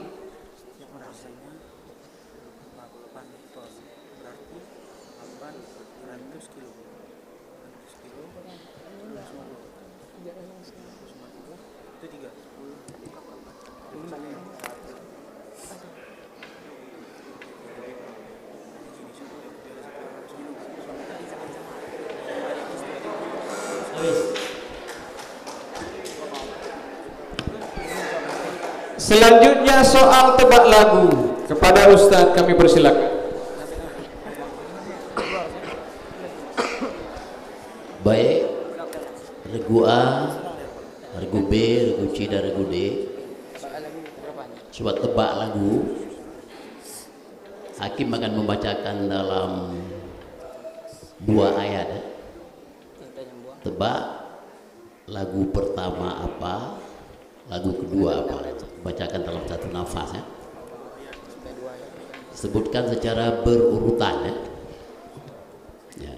Selanjutnya soal tebak lagu. Kepada Ustadz kami persilakan. Baik, regu A, regu B, regu C, dan regu D. Coba tebak lagu. Hakim akan membacakan dalam 2 ayat. Tebak lagu pertama apa, lagu kedua apa. Bacakan dalam 1 nafas ya. Sebutkan secara berurutan ya.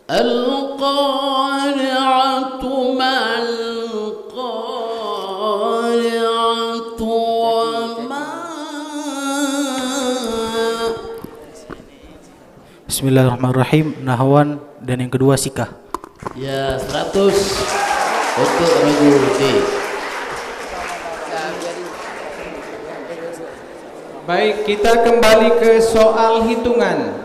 Al-qari'atu mal-qari'atu wa ma. Bismillahirrahmanirrahim. Nahwan dan yang kedua sikah. Ya, 100 untuk regu D. Baik, kita kembali ke soal hitungan.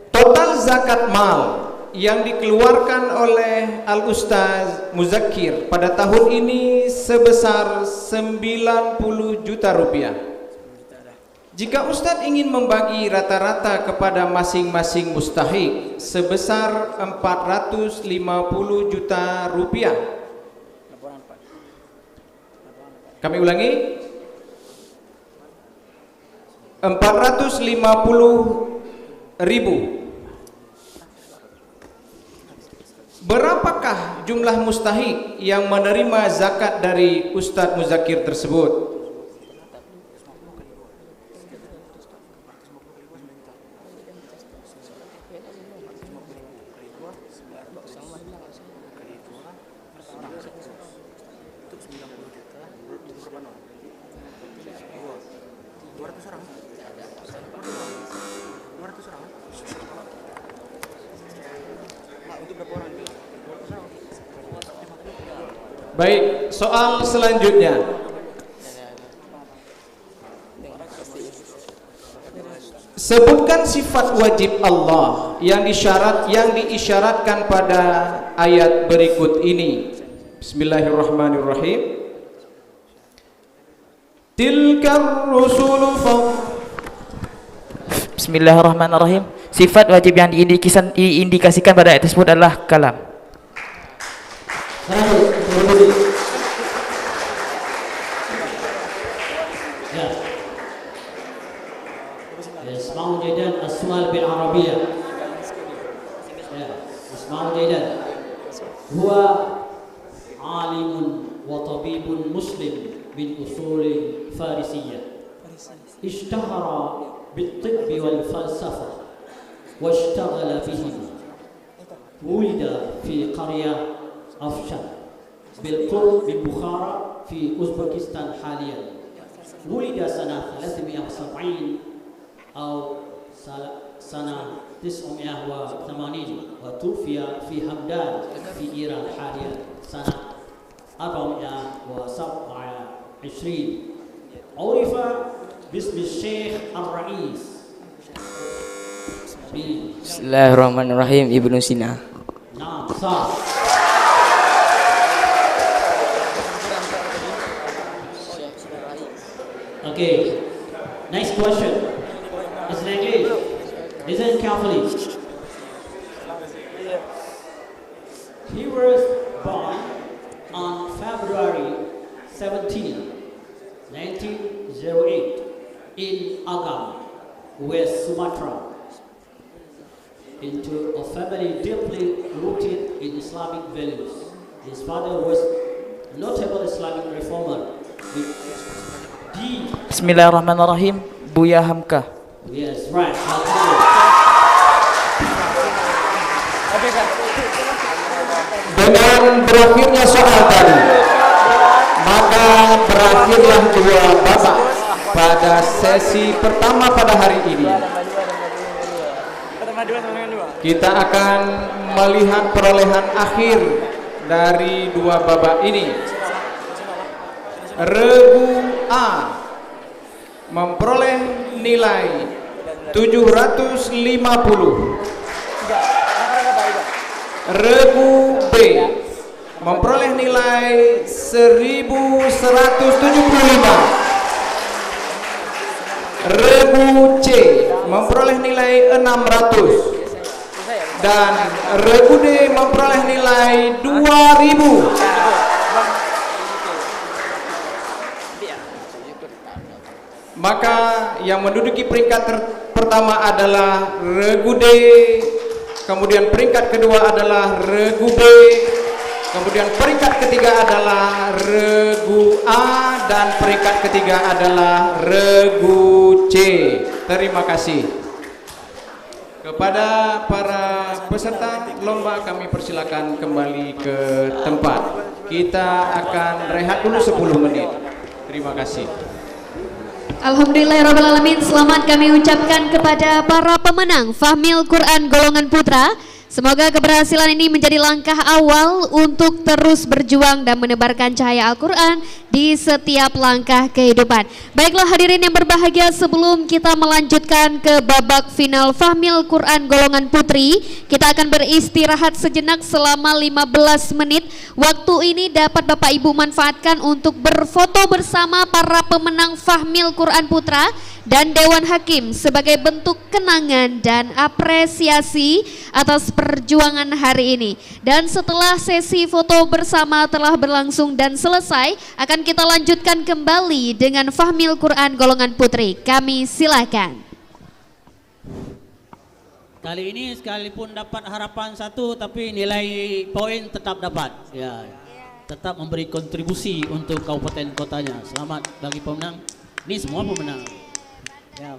Total zakat mal yang dikeluarkan oleh Al-Ustaz Muzakir pada tahun ini sebesar 90 juta rupiah. Jika Ustadz ingin membagi rata-rata kepada masing-masing mustahik sebesar 450 juta rupiah. Kami ulangi, 450.000. Berapakah jumlah mustahik yang menerima zakat dari Ustadz Muzakir tersebut? Baik, soal selanjutnya. Sebutkan sifat wajib Allah yang diisyaratkan pada ayat berikut ini. Bismillahirrahmanirrahim. Tilkar rusulu. Bismillahirrahmanirrahim. Sifat wajib yang diindikasikan pada ayat tersebut adalah kalam. اسمعوا جيدا السؤال بالعربية. اسمعوا جيدا. هو عالم وطبيب مسلم من أصول فارسية، اشتهر بالطب والفلسفة واشتغل بهما. ولد في قرية أفشان بالقرب من بخارى في أوزبكستان حاليا. ولد سنة 370 أو سنة 980 وتوفي في همدان في إيران حاليا سنة 427. عرف باسم الشيخ الرئيس. Bismillahirrahmanirrahim. Ibnu Sina. نعم صح. Okay, next question. It's in English. Listen carefully. He was born on February 17, 1908 in Agam, West Sumatra. into a family deeply rooted in Islamic values. His father was a notable Islamic reformer with deep. Bismillahirrahmanirrahim. Buya Hamka. Yes, right. Dengan berakhirnya soal tadi, maka berakhirlah dua babak pada sesi pertama pada hari ini. Kita akan melihat perolehan akhir dari dua babak ini. Regu A memperoleh nilai 750. Regu B memperoleh nilai 1175. Regu C memperoleh nilai 600. Dan Regu D memperoleh nilai 2000. Maka yang menduduki peringkat pertama adalah Regu D, kemudian peringkat kedua adalah Regu B, kemudian peringkat ketiga adalah Regu A, dan peringkat ketiga adalah Regu C. Terima kasih. Kepada para peserta lomba kami persilakan kembali ke tempat. Kita akan rehat dulu 10 menit. Terima kasih. Alhamdulillahirrahmanirrahim. Selamat kami ucapkan kepada para pemenang Fahmil Quran golongan putra. Semoga keberhasilan ini menjadi langkah awal untuk terus berjuang dan menebarkan cahaya Al-Quran di setiap langkah kehidupan. Baiklah hadirin yang berbahagia, sebelum kita melanjutkan ke babak final Fahmil Quran golongan putri, kita akan beristirahat sejenak selama 15 menit. Waktu ini dapat Bapak Ibu manfaatkan untuk berfoto bersama para pemenang Fahmil Quran putra dan Dewan Hakim sebagai bentuk kenangan dan apresiasi atas perjuangan hari ini. Dan setelah sesi foto bersama telah berlangsung dan selesai, akan kita lanjutkan kembali dengan Fahmil Quran golongan putri. Kami silakan. Kali ini sekalipun dapat harapan 1, tapi nilai poin tetap dapat. Ya, tetap memberi kontribusi untuk kabupaten kotanya. Selamat bagi pemenang. Ini semua pemenang. Ya,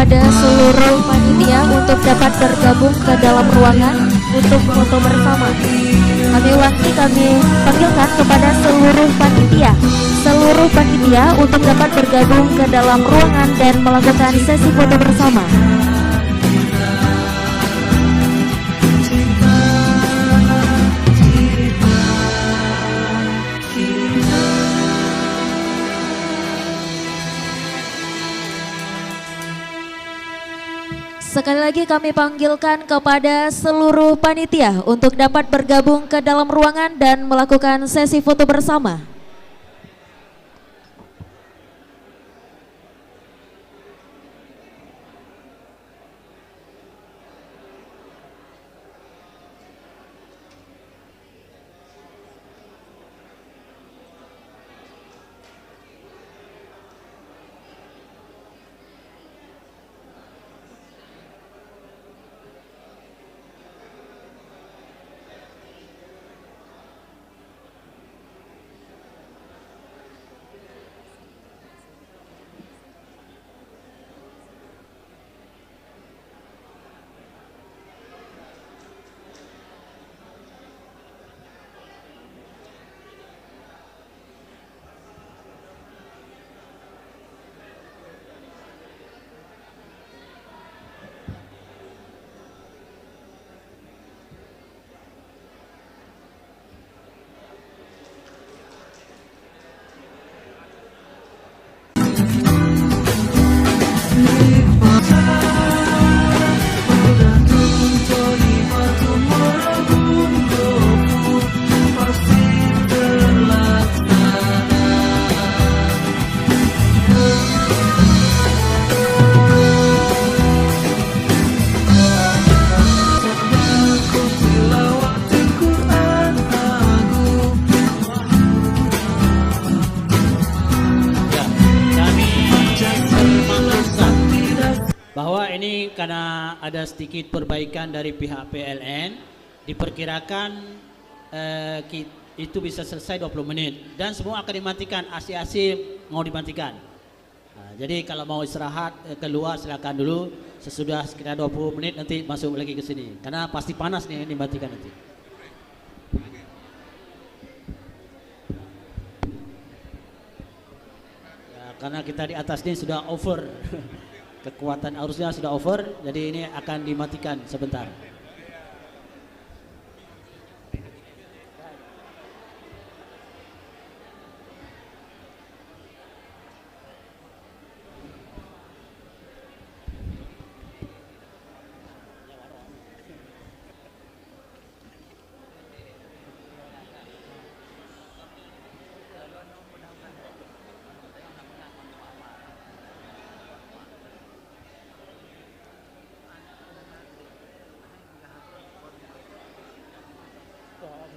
kepada seluruh panitia untuk dapat bergabung ke dalam ruangan untuk foto bersama. Kami panggilkan kepada seluruh panitia untuk dapat bergabung ke dalam ruangan dan melakukan sesi foto bersama. Sekali lagi kami panggilkan kepada seluruh panitia untuk dapat bergabung ke dalam ruangan dan melakukan sesi foto bersama. Bahwa ini karena ada sedikit perbaikan dari pihak PLN, diperkirakan itu bisa selesai 20 menit dan semua akan dimatikan, AC mau dimatikan. Jadi kalau mau istirahat keluar silakan dulu, sesudah sekitar 20 menit nanti masuk lagi ke sini karena pasti panas nih dimatikan nanti. Ya, karena kita di atas ini sudah over. Kekuatan arusnya sudah over, jadi ini akan dimatikan sebentar.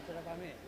Sudah pamit.